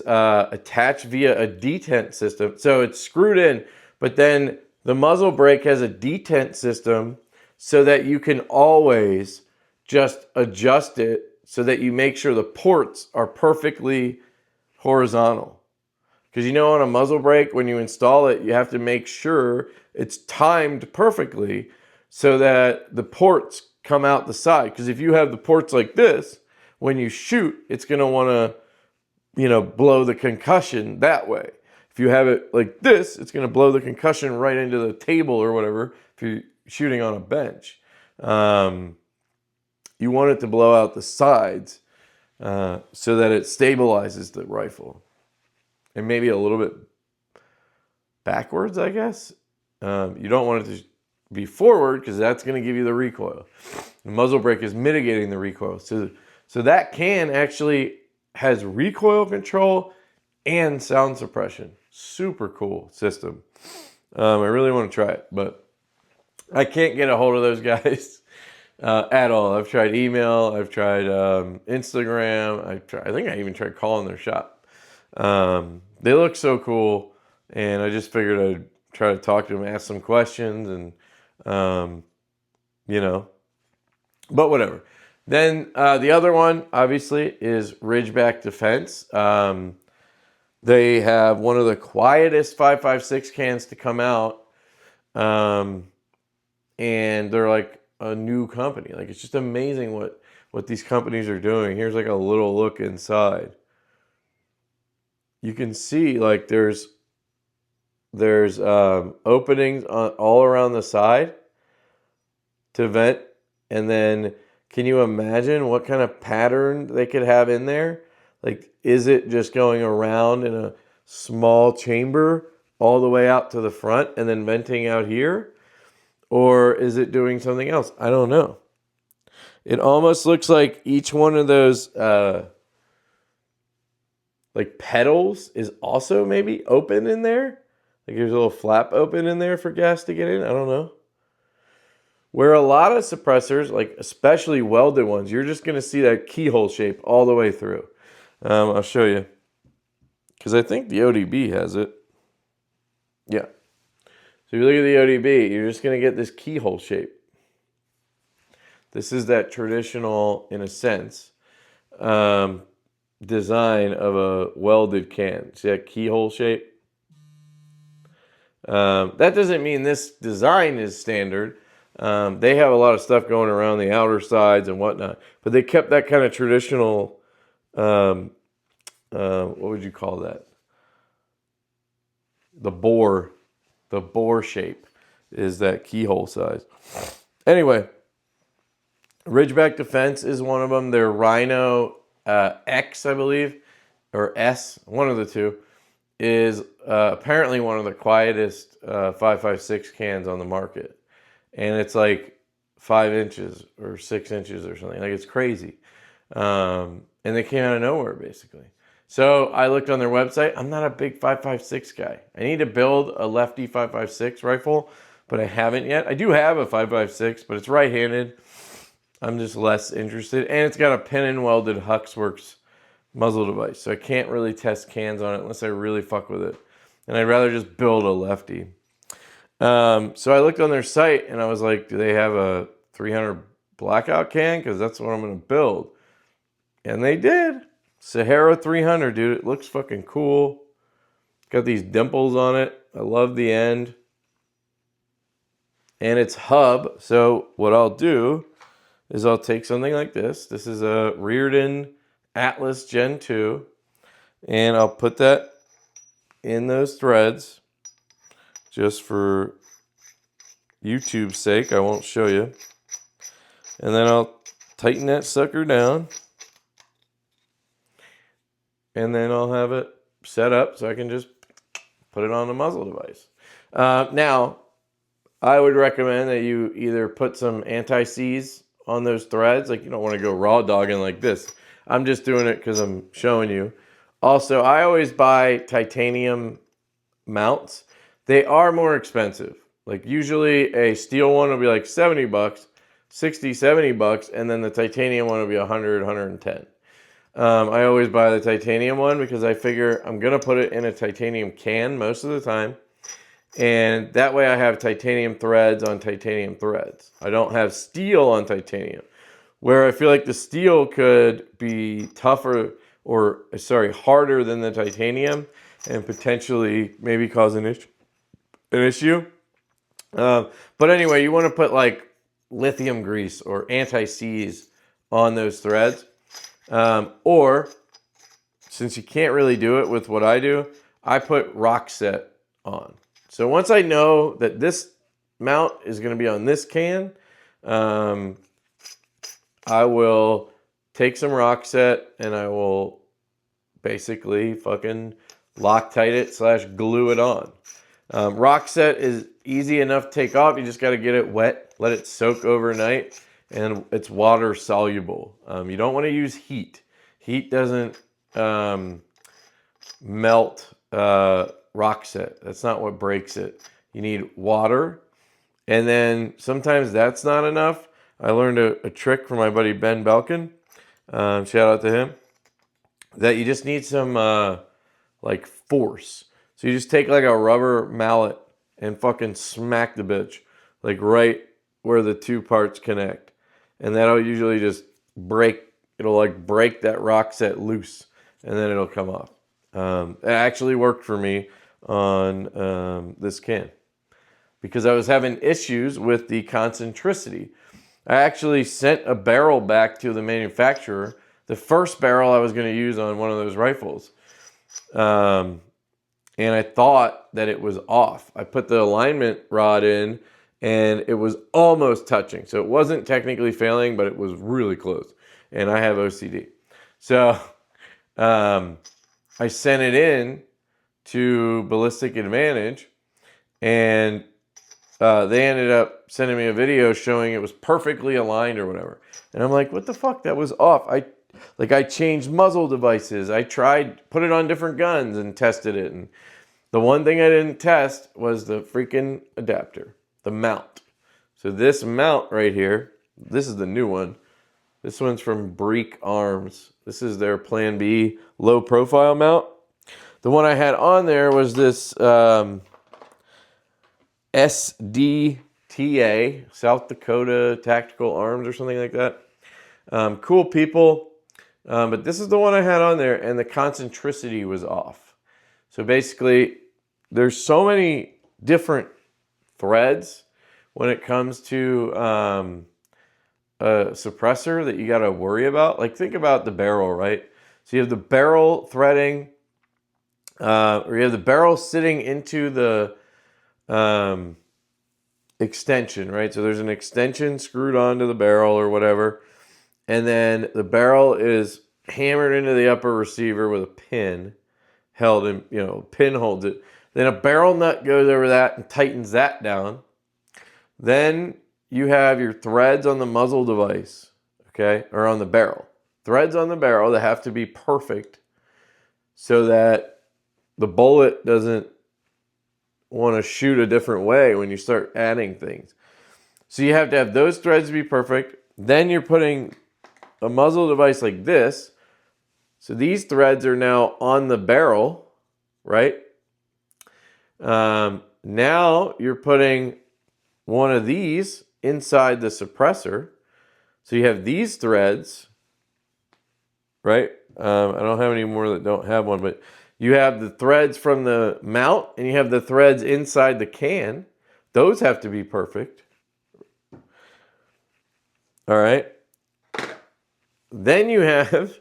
attached via a detent system. So it's screwed in, but then the muzzle brake has a detent system so that you can always just adjust it so that you make sure the ports are perfectly horizontal. Because you know on a muzzle brake, when you install it, you have to make sure it's timed perfectly so that the ports come out the side. Because if you have the ports like this, when you shoot, it's going to want to, you know, blow the concussion that way. If you have it like this, it's going to blow the concussion right into the table or whatever if you're shooting on a bench. You want it to blow out the sides so that it stabilizes the rifle. And maybe a little bit backwards, I guess. You don't want it to be forward because that's going to give you the recoil. The muzzle brake is mitigating the recoil. So that can actually has recoil control and sound suppression. Super cool system. I really want to try it, but I can't get a hold of those guys at all. I've tried email. I've tried Instagram. I think I even tried calling their shop. They look so cool, and I just figured I'd try to talk to them, ask some questions, and you know, but whatever. Then the other one, obviously, is Ridgeback Defense. They have one of the quietest 5.56 cans to come out, and they're like a new company. Like, it's just amazing what these companies are doing. Here's like a little look inside. You can see like there's openings all around the side to vent, and then can you imagine what kind of pattern they could have in there? Like, is it just going around in a small chamber all the way out to the front and then venting out here? Or is it doing something else? I don't know. It almost looks like each one of those like pedals is also maybe open in there. Like there's a little flap open in there for gas to get in. I don't know. Where a lot of suppressors, like especially welded ones, you're just going to see that keyhole shape all the way through. I'll show you. Because I think the ODB has it. Yeah. So if you look at the ODB, you're just going to get this keyhole shape. This is that traditional, in a sense, design of a welded can. See that keyhole shape? That doesn't mean this design is standard. They have a lot of stuff going around the outer sides and whatnot, but they kept that kind of traditional, what would you call that? The bore shape is that keyhole size. Anyway, Ridgeback Defense is one of them. Their Rhino X, I believe, or S, one of the two, is apparently one of the quietest 5.56 cans on the market. And it's like 5 inches or 6 inches or something. Like, it's crazy. And they came out of nowhere, basically. So I looked on their website. I'm not a big 5.56 guy. I need to build a lefty 5.56 rifle, but I haven't yet. I do have a 5.56, but it's right-handed. I'm just less interested. And it's got a pin-and-welded Huxworks muzzle device, so I can't really test cans on it unless I really fuck with it. And I'd rather just build a lefty. So I looked on their site, and I was like, do they have a 300 blackout can? Because that's what I'm going to build. And they did. Sahara 300, dude. It looks fucking cool. Got these dimples on it. I love the end. And it's hub. So what I'll do is I'll take something like this. This is a Rearden Atlas Gen 2. And I'll put that in those threads. Just for YouTube's sake, I won't show you. And then I'll tighten that sucker down. And then I'll have it set up so I can just put it on the muzzle device. Now, I would recommend that you either put some anti-seize on those threads. Like, you don't want to go raw dogging like this. I'm just doing it because I'm showing you. Also, I always buy titanium mounts. They are more expensive. Like, usually a steel one will be like 70 bucks, 60, 70 bucks, and then the titanium one will be 100, 110. I always buy the titanium one because I figure I'm going to put it in a titanium can most of the time. And that way I have titanium threads on titanium threads. I don't have steel on titanium, where I feel like the steel could be tougher or, sorry, harder than the titanium and potentially maybe cause an issue. But anyway, you want to put like lithium grease or anti-seize on those threads. Or, since you can't really do it with what I do, I put rock set on. So once I know that this mount is going to be on this can, I will take some rock set and I will basically fucking Loctite it / glue it on. Rock set is easy enough to take off. You just got to get it wet, let it soak overnight, and it's water soluble. You don't want to use heat. Heat doesn't melt rock set. That's not what breaks it. You need water, and then sometimes that's not enough. I learned a trick from my buddy Ben Belkin. Shout out to him. That you just need some like force. So you just take like a rubber mallet and fucking smack the bitch, like right where the two parts connect, and that'll usually just break. It'll like break that rock set loose, and then it'll come off. It actually worked for me on this can because I was having issues with the concentricity. I actually sent a barrel back to the manufacturer, the first barrel I was going to use on one of those rifles. And I thought that it was off. I put the alignment rod in and it was almost touching. So it wasn't technically failing, but it was really close. And I have OCD. So I sent it in to Ballistic Advantage, and they ended up sending me a video showing it was perfectly aligned or whatever. And I'm like, what the fuck? That was off. I changed muzzle devices. I tried, put it on different guns and tested it. And the one thing I didn't test was the freaking adapter, the mount. So this mount right here, this is the new one. This one's from Break Arms. This is their Plan B low profile mount. The one I had on there was this SDTA, South Dakota Tactical Arms or something like that. Cool people. But this is the one I had on there, and the concentricity was off. So basically, there's so many different threads when it comes to a suppressor that you got to worry about. Like, think about the barrel, right? So you have the barrel threading, or you have the barrel sitting into the extension, right? So there's an extension screwed onto the barrel or whatever. And then the barrel is hammered into the upper receiver with a pin held in, pin holds it. Then a barrel nut goes over that and tightens that down. Then you have your threads on the muzzle device, okay, or on the barrel. Threads on the barrel that have to be perfect so that the bullet doesn't want to shoot a different way when you start adding things. So you have to have those threads be perfect. Then you're putting a muzzle device like this. So these threads are now on the barrel, right? Now you're putting one of these inside the suppressor. So you have these threads, right? I don't have any more that don't have one, but you have the threads from the mount and you have the threads inside the can. Those have to be perfect. All right. Then you have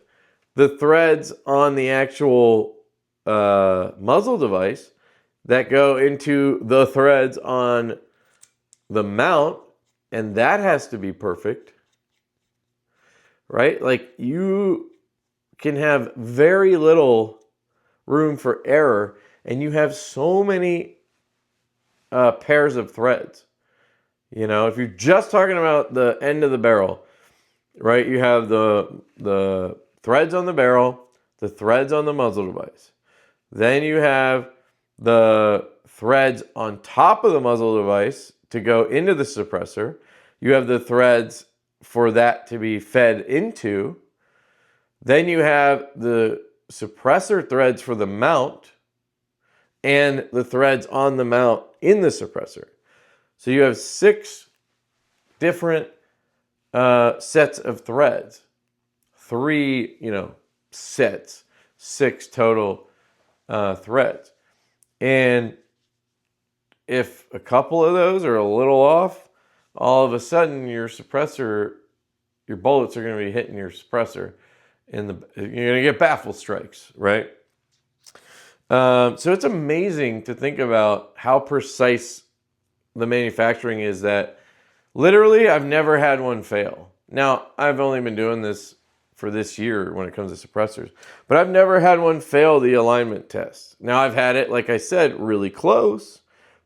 the threads on the actual muzzle device that go into the threads on the mount, and that has to be perfect, right? Like, you can have very little room for error, and you have so many pairs of threads. You know, if you're just talking about the end of the barrel, right? You have the threads on the barrel, the threads on the muzzle device. Then you have the threads on top of the muzzle device to go into the suppressor. You have the threads for that to be fed into. Then you have the suppressor threads for the mount and the threads on the mount in the suppressor. So you have 6 different sets of threads. 3, sets. 6 total threads. And if a couple of those are a little off, all of a sudden your suppressor, your bullets are going to be hitting your suppressor. You're going to get baffle strikes, right? So it's amazing to think about how precise the manufacturing is that literally I've never had one fail. Now, I've only been doing this for this year when it comes to suppressors, but I've never had one fail the alignment test. Now, I've had it, like I said, really close,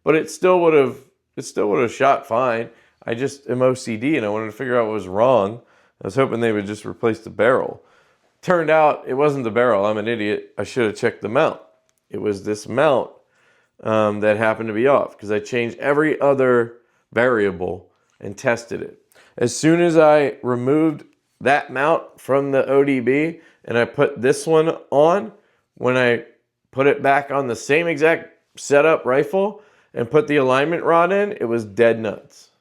but it still would have shot fine. I just am OCD and I wanted to figure out what was wrong. I was hoping they would just replace the barrel. Turned out it wasn't the barrel. I'm an idiot. I should have checked the mount. It was this mount that happened to be off because I changed every other variable and tested it. As soon as I removed that mount from the ODB and I put this one on, when I put it back on the same exact setup rifle and put the alignment rod in, it was dead nuts.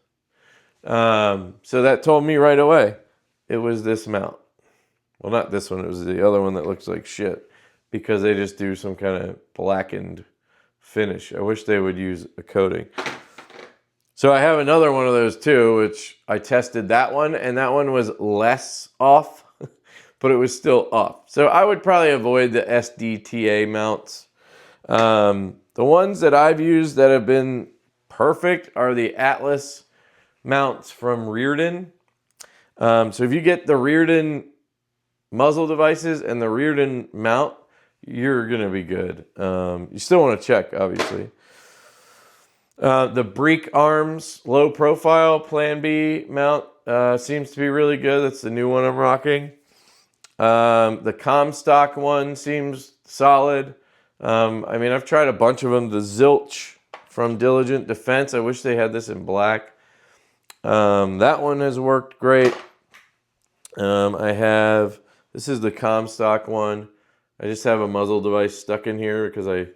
So that told me right away it was this mount. Well, not this one. It was the other one that looks like shit because they just do some kind of blackened finish. I wish they would use a coating. So I have another one of those too, which I tested that one, and that one was less off, but it was still off. So I would probably avoid the SDTA mounts. The ones that I've used that have been perfect are the Atlas mounts from Rearden. So if you get the Rearden muzzle devices and the Rearden mount, you're going to be good. You still want to check, obviously. The Breek Arms low profile Plan B mount seems to be really good. That's the new one I'm rocking. The Comstock one seems solid. I mean, I've tried a bunch of them. The Zilch from Diligent Defense. I wish they had this in black. That one has worked great. This is the Comstock one. I just have a muzzle device stuck in here because I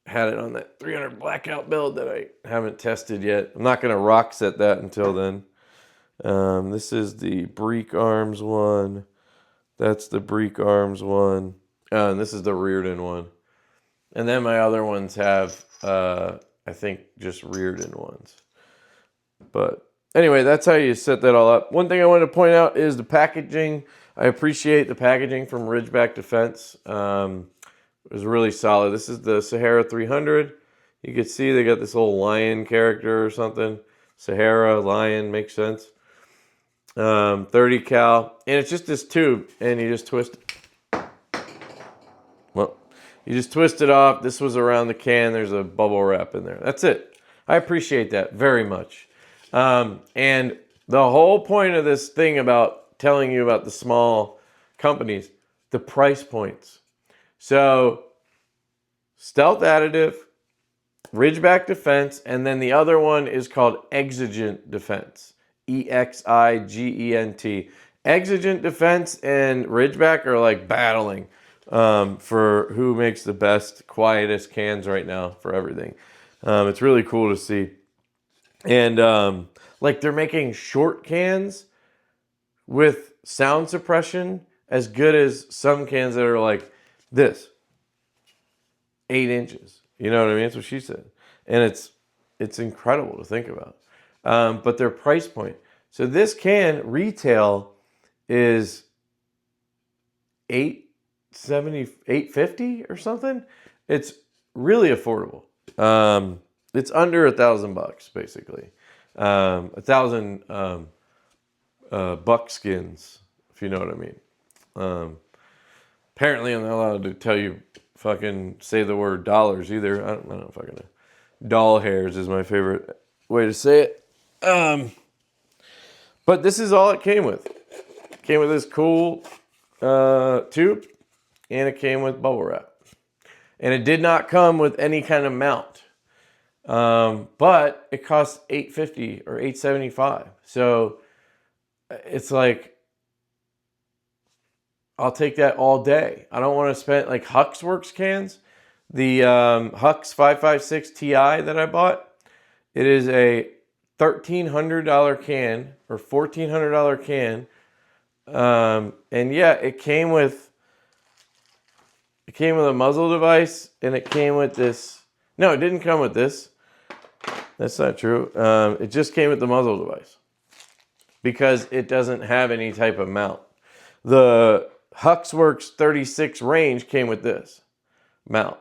had it on that 300 blackout build that I haven't tested yet. I'm not going to rock set that until then. This is the Breek Arms one. That's the Breek Arms one. And this is the Rearden one. And then my other ones have, I think, just Rearden ones. But anyway, that's how you set that all up. One thing I wanted to point out is the packaging. I appreciate the packaging from Ridgeback Defense. It was really solid. This is the Sahara 300. You can see they got this little lion character or something. Sahara, lion, makes sense. 30 cal. And it's just this tube, and you just twist it. Well, you just twist it off. This was around the can. There's a bubble wrap in there. That's it. I appreciate that very much. And the whole point of this thing about telling you about the small companies, the price points. So, Stealth Additive, Ridgeback Defense, and then the other one is called Exigent Defense. EXIGENT. Exigent Defense and Ridgeback are like battling for who makes the best, quietest cans right now for everything. It's really cool to see. And like they're making short cans with sound suppression as good as some cans that are like this, 8 inches. You know what I mean? That's what she said. And it's incredible to think about. But their price point. So this can retail is $850 or something. It's really affordable. It's under $1,000 basically. 1,000 buckskins, if you know what I mean. Apparently I'm not allowed to tell you fucking say the word dollars either. I don't know if I can. Doll hairs is my favorite way to say it. But this is all it came with. It came with this cool tube, and it came with bubble wrap. And it did not come with any kind of mount. But it costs $850 or $875. So it's like, I'll take that all day. I don't want to spend like Huxworks cans. The Hux 556 Ti that I bought, it is a $1,300 can or $1,400 can. And yeah, it came with a muzzle device, and it came with this. No, it didn't come with this. That's not true. It just came with the muzzle device because it doesn't have any type of mount. The Huxworks 36 range came with this mount.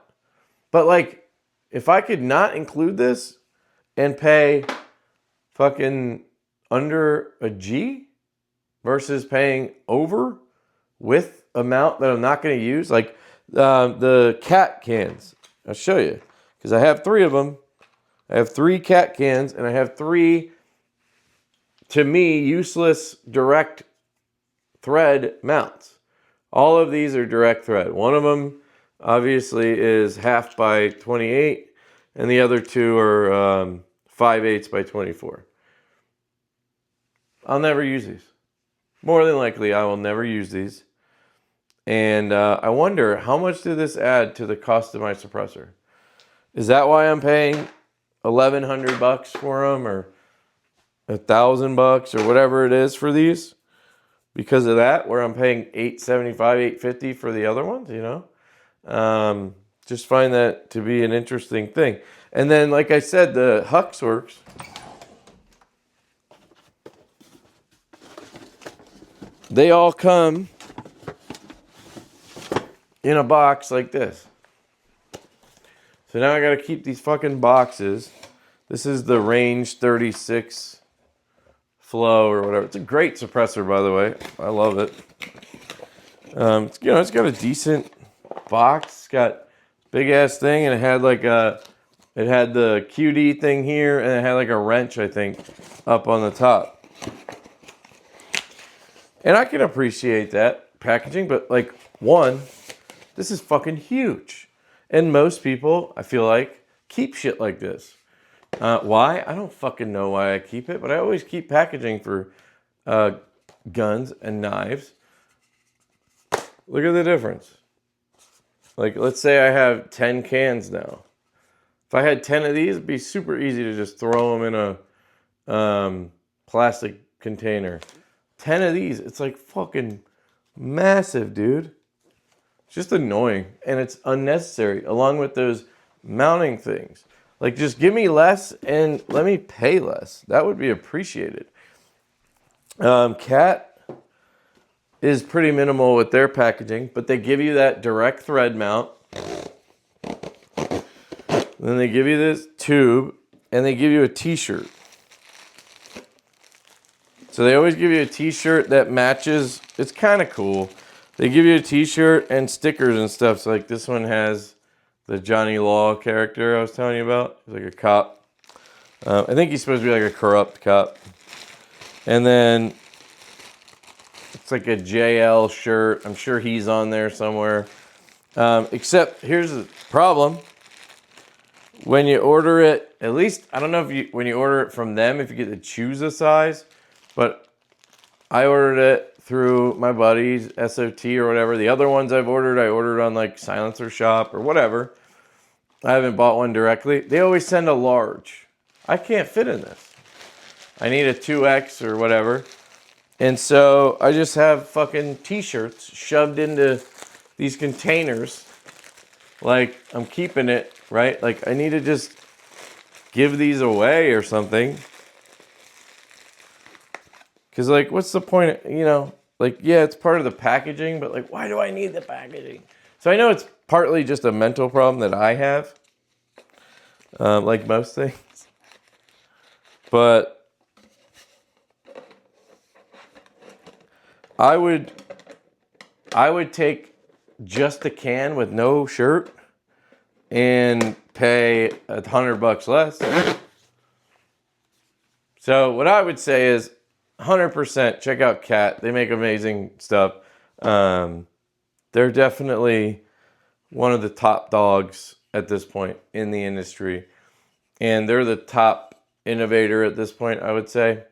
But like, if I could not include this and pay fucking under a G versus paying over with a mount that I'm not going to use, like the CAT cans. I'll show you because I have 3 of them. I have 3 CAT cans, and I have 3, to me, useless direct thread mounts. All of these are direct thread. One of them, obviously, is 1/2 by 28, and the other 2 are 5/8 by 24. I'll never use these. More than likely, I will never use these. And I wonder, how much did this add to the cost of my suppressor? Is that why I'm paying $1,100 for them, or $1,000 or whatever it is for these? Because of that, where I'm paying $875, $850 for the other ones, you know? Just find that to be an interesting thing. And then, like I said, the Huxworks, they all come in a box like this. So now I got to keep these fucking boxes. This is the Range 36 Flow or whatever. It's a great suppressor, by the way. I love it. It's, you know, it's got a decent box. It's got big ass thing, and it had like it had the QD thing here, and it had like a wrench, I think, up on the top. And I can appreciate that packaging, but like, one, this is fucking huge. And most people, I feel like, keep shit like this. Why? I don't fucking know why I keep it, but I always keep packaging for guns and knives. Look at the difference. Like, let's say I have 10 cans now. If I had 10 of these, it'd be super easy to just throw them in a plastic container. 10 of these, it's like fucking massive, dude. It's just annoying, and it's unnecessary, along with those mounting things. Like, just give me less and let me pay less. That would be appreciated. CAT is pretty minimal with their packaging, but they give you that direct thread mount. Then they give you this tube, and they give you a t-shirt. So they always give you a t-shirt that matches. It's kind of cool. They give you a t-shirt and stickers and stuff. So like this one has the Johnny Law character I was telling you about. He's like a cop. I think he's supposed to be like a corrupt cop. And then it's like a JL shirt. I'm sure he's on there somewhere. Except here's the problem. When you order it, at least, I don't know if you, when you order it from them, if you get to choose a size, but I ordered it through my buddy's SOT or whatever. The other ones I've ordered, I ordered on like Silencer Shop or whatever. I haven't bought one directly. They always send a large. I can't fit in this. I need a 2X or whatever. And so I just have fucking t-shirts shoved into these containers. Like, I'm keeping it, right? Like, I need to just give these away or something. Because, like, what's the point? You know, like, yeah, it's part of the packaging, but, like, why do I need the packaging? So I know it's partly just a mental problem that I have, like most things. But I would take just a can with no shirt and pay $100 less. So what I would say is 100% check out CAT. They make amazing stuff. They're definitely one of the top dogs at this point in the industry. And they're the top innovator at this point, I would say.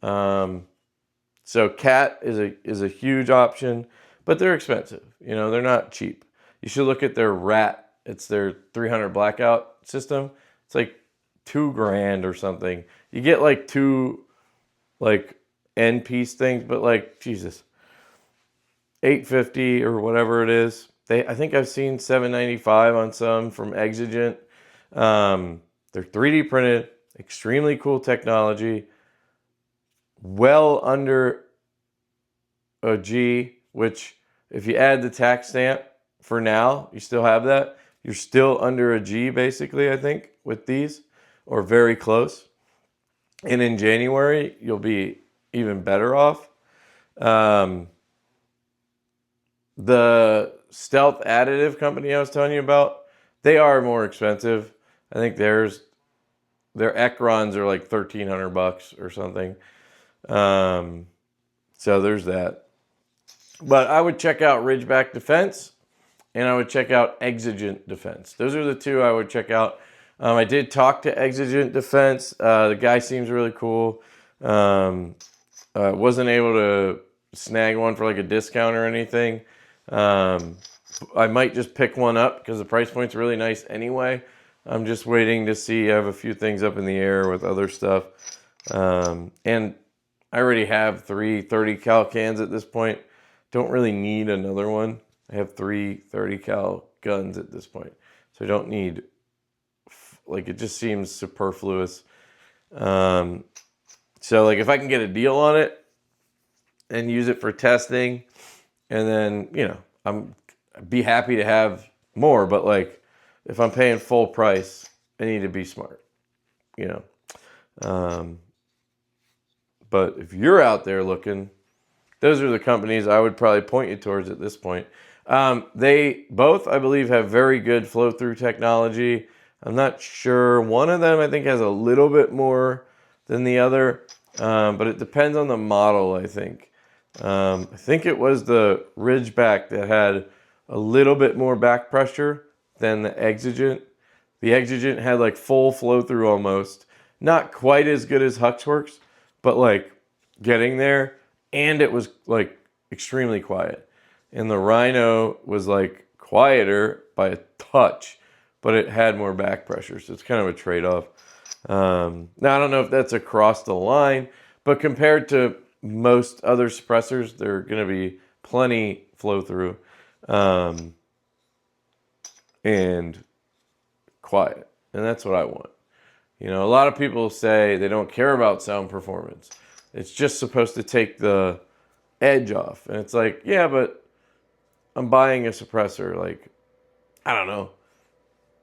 So CAT is a huge option, but they're expensive. You know, they're not cheap. You should look at their RAT. It's their 300 blackout system. It's like $2,000 or something. You get like 2 like end piece things, but like Jesus, $850 or whatever it is. I think I've seen $795 on some from Exigent. They're 3D printed, extremely cool technology, well under a G, which if you add the tax stamp for now, you still have that. You're still under a G basically, I think, with these, or very close. And in January, you'll be even better off. The Stealth Additive company I was telling you about, they are more expensive. I think their Ecrons are like $1,300 or something. So there's that. But I would check out Ridgeback Defense, and I would check out Exigent Defense. Those are the two I would check out. I did talk to Exigent Defense. The guy seems really cool. Wasn't able to snag one for like a discount or anything. I might just pick one up because the price point's really nice anyway. I'm just waiting to see. I have a few things up in the air with other stuff. And I already have 3 30 cal cans at this point. Don't really need another one. I have 3 30 cal guns at this point. So I don't need, like, it just seems superfluous. So like if I can get a deal on it and use it for testing, and then, you know, I'd be happy to have more, but like if I'm paying full price, I need to be smart, you know. But if you're out there looking, those are the companies I would probably point you towards at this point. They both, I believe, have very good flow-through technology. I'm not sure. One of them, I think, has a little bit more than the other, but it depends on the model, I think. I think it was the Ridgeback that had a little bit more back pressure than the Exigent. The Exigent had like full flow-through almost. Not quite as good as Huxworks, but like getting there. And it was like extremely quiet. And the Rhino was like quieter by a touch, but it had more back pressure. So it's kind of a trade-off. Now, I don't know if that's across the line, but compared to most other suppressors, they're going to be plenty flow-through and quiet. And that's what I want. You know, a lot of people say they don't care about sound performance. It's just supposed to take the edge off. And it's like, yeah, but I'm buying a suppressor. Like, I don't know.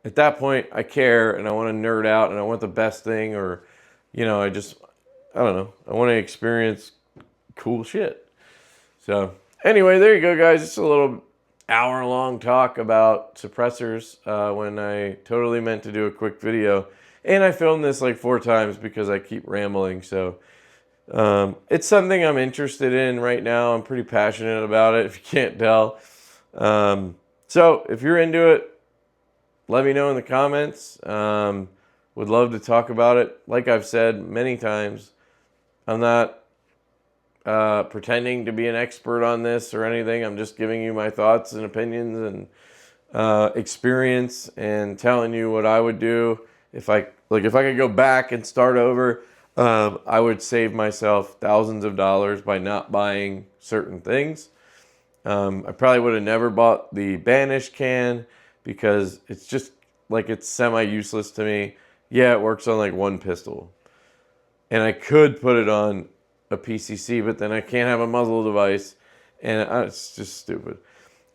At that point, I care and I want to nerd out and I want the best thing, or, you know, I don't know. I want to experience cool shit. So anyway, there you go, guys. Just a little hour-long talk about suppressors when I totally meant to do a quick video. And I filmed this like 4 times because I keep rambling. So it's something I'm interested in right now. I'm pretty passionate about it, if you can't tell. So if you're into it, let me know in the comments. Would love to talk about it. Like I've said many times, I'm not pretending to be an expert on this or anything. I'm just giving you my thoughts and opinions and experience, and telling you what I would do if I could go back and start over. I would save myself thousands of dollars by not buying certain things. I probably would have never bought the Banish can because it's just like, it's semi-useless to me. Yeah, it works on like 1 pistol. And I could put it on a PCC, but then I can't have a muzzle device. And it's just stupid.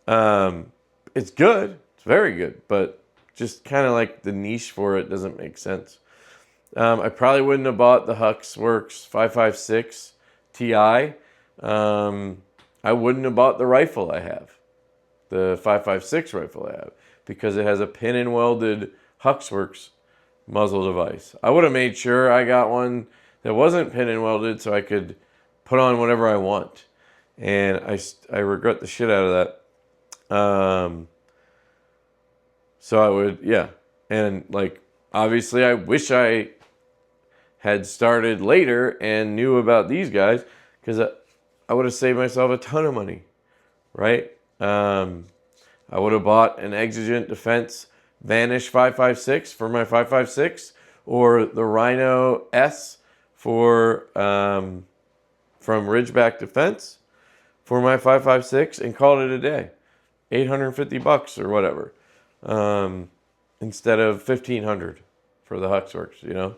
It's good. It's very good. But just kind of like the niche for it doesn't make sense. I probably wouldn't have bought the Huxworks 5.56 Ti. I wouldn't have bought the rifle I have. the 5.56 rifle I have, because it has a pin and welded Huxworks muzzle device. I would have made sure I got one that wasn't pin and welded so I could put on whatever I want. And I regret the shit out of that. So I would, yeah. And like, obviously I wish I had started later and knew about these guys, because I would have saved myself a ton of money, right? I would have bought an Exigent Defense Vanish 5.56 for my 5.56, or the Rhino S for from Ridgeback Defense for my 5.56, and called it a day. $850 or whatever, instead of $1,500 for the Huxworks, you know.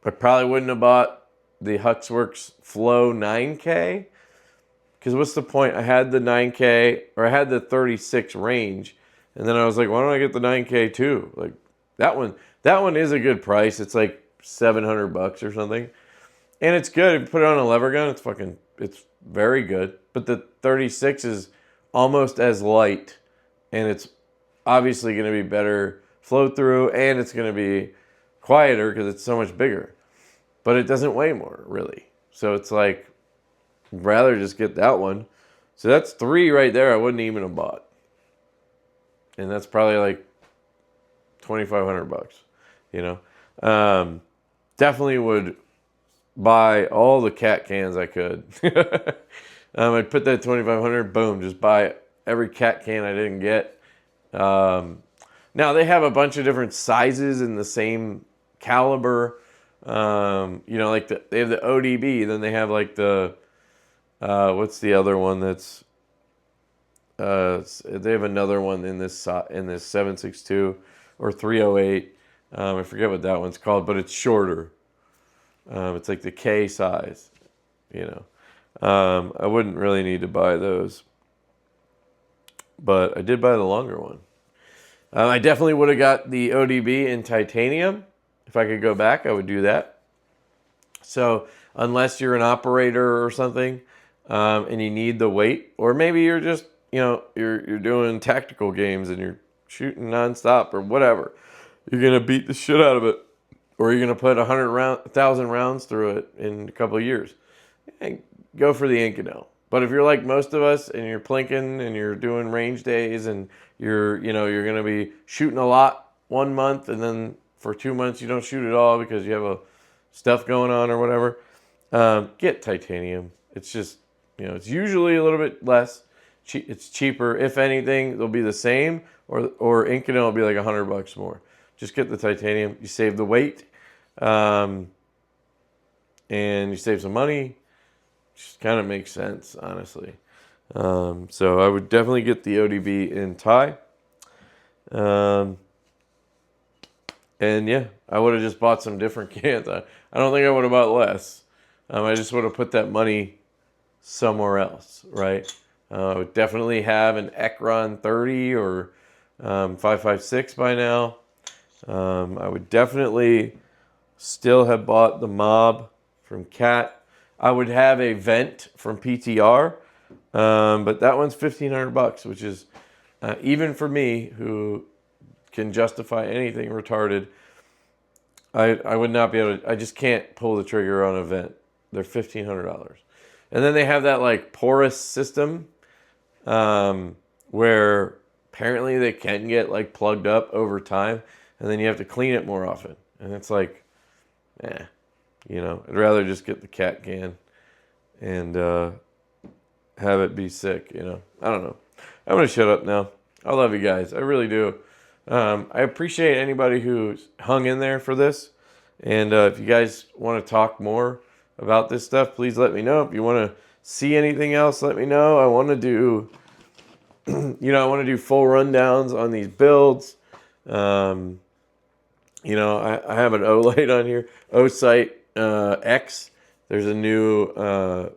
I probably wouldn't have bought the Huxworks Flow 9K, because what's the point? I had the 9K, or I had the 36 range, and then I was like, why don't I get the 9K too? Like, that one is a good price. It's like $700 or something, and it's good. If you put it on a lever gun, it's very good. But the 36 is almost as light, and it's obviously going to be better flow through, and it's going to be quieter because it's so much bigger. But it doesn't weigh more, really. So it's like, I'd rather just get that one. So that's 3 right there I wouldn't even have bought. And that's probably like $2,500, you know. Definitely would buy all the CAT cans I could. I'd put that $2,500, boom, just buy every CAT can I didn't get. Now they have a bunch of different sizes in the same caliber. You know, like they have the ODB, then they have like the what's the other one that's they have another one in this 7.62 or 308. I forget what that one's called, but it's shorter. It's like the K size, you know. I wouldn't really need to buy those, but I did buy the longer one. I definitely would have got the ODB in titanium. If I could go back, I would do that. So unless you're an operator or something, and you need the weight, or maybe you're just, you know, you're doing tactical games and you're shooting nonstop or whatever, you're gonna beat the shit out of it, or you're gonna put 1,000 rounds through it in a couple of years, and go for the Inconel. But if you're like most of us and you're plinking and you're doing range days and you're going to be shooting a lot 1 month, and then for 2 months you don't shoot at all because you have stuff going on or whatever, get titanium. It's just, you know, it's usually a little bit less. It's cheaper. If anything, they'll be the same, or Inconel will be like $100 more. Just get the titanium. You save the weight, and you save some money. Just kind of makes sense, honestly. So I would definitely get the ODB in Thai. And yeah, I would have just bought some different cans. I don't think I would have bought less. I just would have put that money somewhere else, right? I would definitely have an Ekron 30 or 5.56 by now. I would definitely still have bought the Mob from CAT. I would have a Vent from PTR, but that one's $1,500, which is, even for me, who can justify anything retarded, I would not be able to, I just can't pull the trigger on a Vent. They're $1,500. And then they have that like porous system, where apparently they can get like plugged up over time, and then you have to clean it more often. And it's like, you know, I'd rather just get the CAT can and have it be sick, you know. I don't know. I'm going to shut up now. I love you guys. I really do. I appreciate anybody who's hung in there for this. And if you guys want to talk more about this stuff, please let me know. If you want to see anything else, let me know. I want to do, you know, I want to do full rundowns on these builds. You know, I have an O-Light on here. O-Sight X. There's a new, yeah,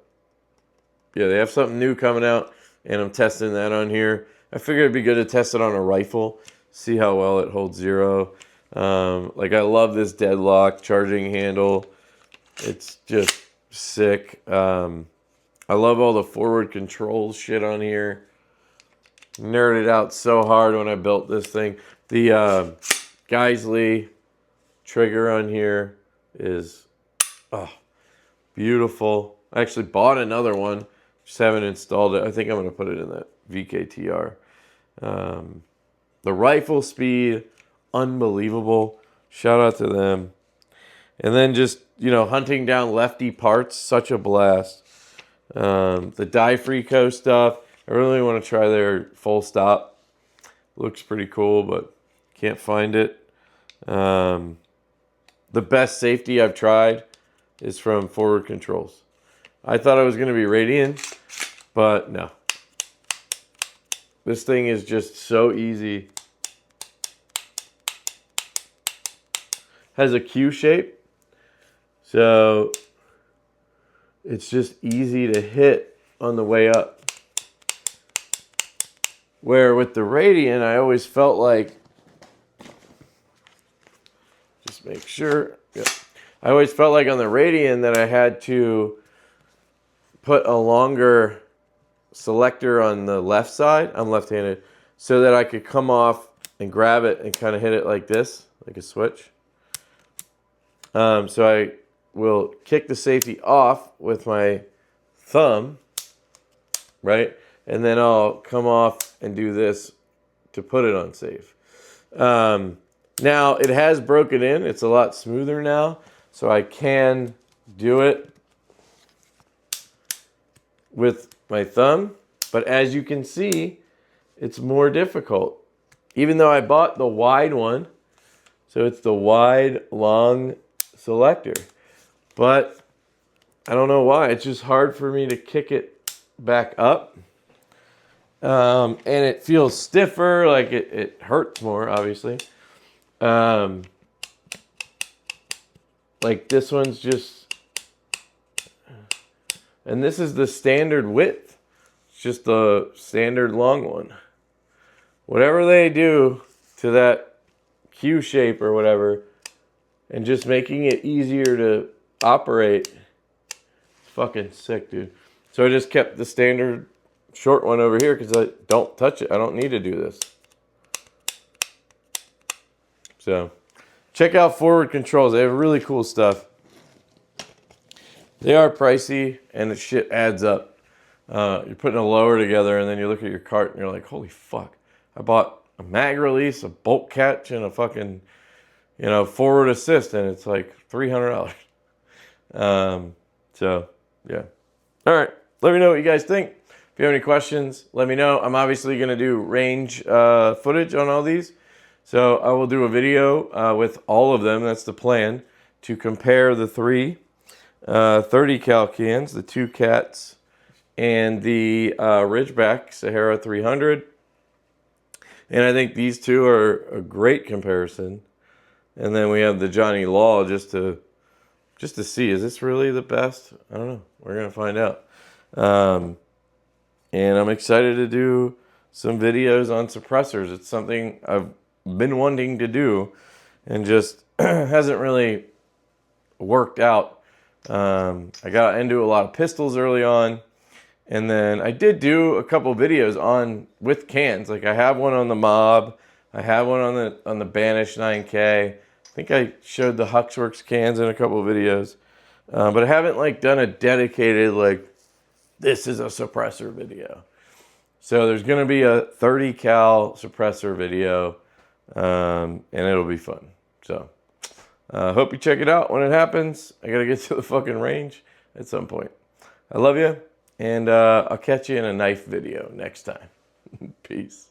they have something new coming out, and I'm testing that on here. I figured it'd be good to test it on a rifle, see how well it holds zero. Like, I love this deadlock charging handle. It's just sick. I love all the forward controls shit on here. Nerded out so hard when I built this thing. The Geisley trigger on here is beautiful. I actually bought another one. Just haven't installed it. I think I'm going to put it in that VKTR. The rifle speed, unbelievable. Shout out to them. And then just, you know, hunting down lefty parts, such a blast. The Die Freeco stuff, I really want to try their full stop. Looks pretty cool, but can't find it. The best safety I've tried is from Forward Controls. I thought it was going to be Radian, but no. This thing is just so easy. Has a Q shape, so it's just easy to hit on the way up. Where with the Radian, I always felt like, just make sure, yep. I always felt like on the Radian that I had to put a longer selector on the left side, I'm left-handed, so that I could come off and grab it and kind of hit it like this, like a switch. So I will kick the safety off with my thumb, right? And then I'll come off and do this to put it on safe. Now, it has broken in. It's a lot smoother now, so I can do it with my thumb. But as you can see, it's more difficult. Even though I bought the wide one, so it's the wide, long selector. But I don't know why. It's just hard for me to kick it back up. And it feels stiffer, like it hurts more, obviously. Like this one's just... And this is the standard width. It's just the standard long one. Whatever they do to that Q shape or whatever, and just making it easier to operate, it's fucking sick, dude. So I just kept the standard short one over here because I don't touch it. I don't need to do this. So check out Forward Controls. They have really cool stuff. They are pricey and the shit adds up. You're putting a lower together and then you look at your cart and you're like, holy fuck. I bought a mag release, a bolt catch, and a fucking, you know, forward assist, and it's like $300. So, yeah. All right. Let me know what you guys think. If you have any questions, let me know. I'm obviously going to do range footage on all these. So I will do a video with all of them. That's the plan, to compare the three 30 cal cans, the two CATs, and the Ridgeback Sahara 300. And I think these two are a great comparison. And then we have the Johnny Law just to see, is this really the best? I don't know. We're going to find out. And I'm excited to do some videos on suppressors. It's something I've been wanting to do and just hasn't really worked out. I got into a lot of pistols early on. And then I did do a couple videos on with cans. Like I have one on the Mob. I have one on the Banish 9K. I think I showed the Huxworks cans in a couple of videos. But I haven't like done a dedicated like this is a suppressor video. So there's going to be a 30 cal suppressor video. And it'll be fun. So hope you check it out when it happens. I got to get to the fucking range at some point. I love you. And I'll catch you in a knife video next time. Peace.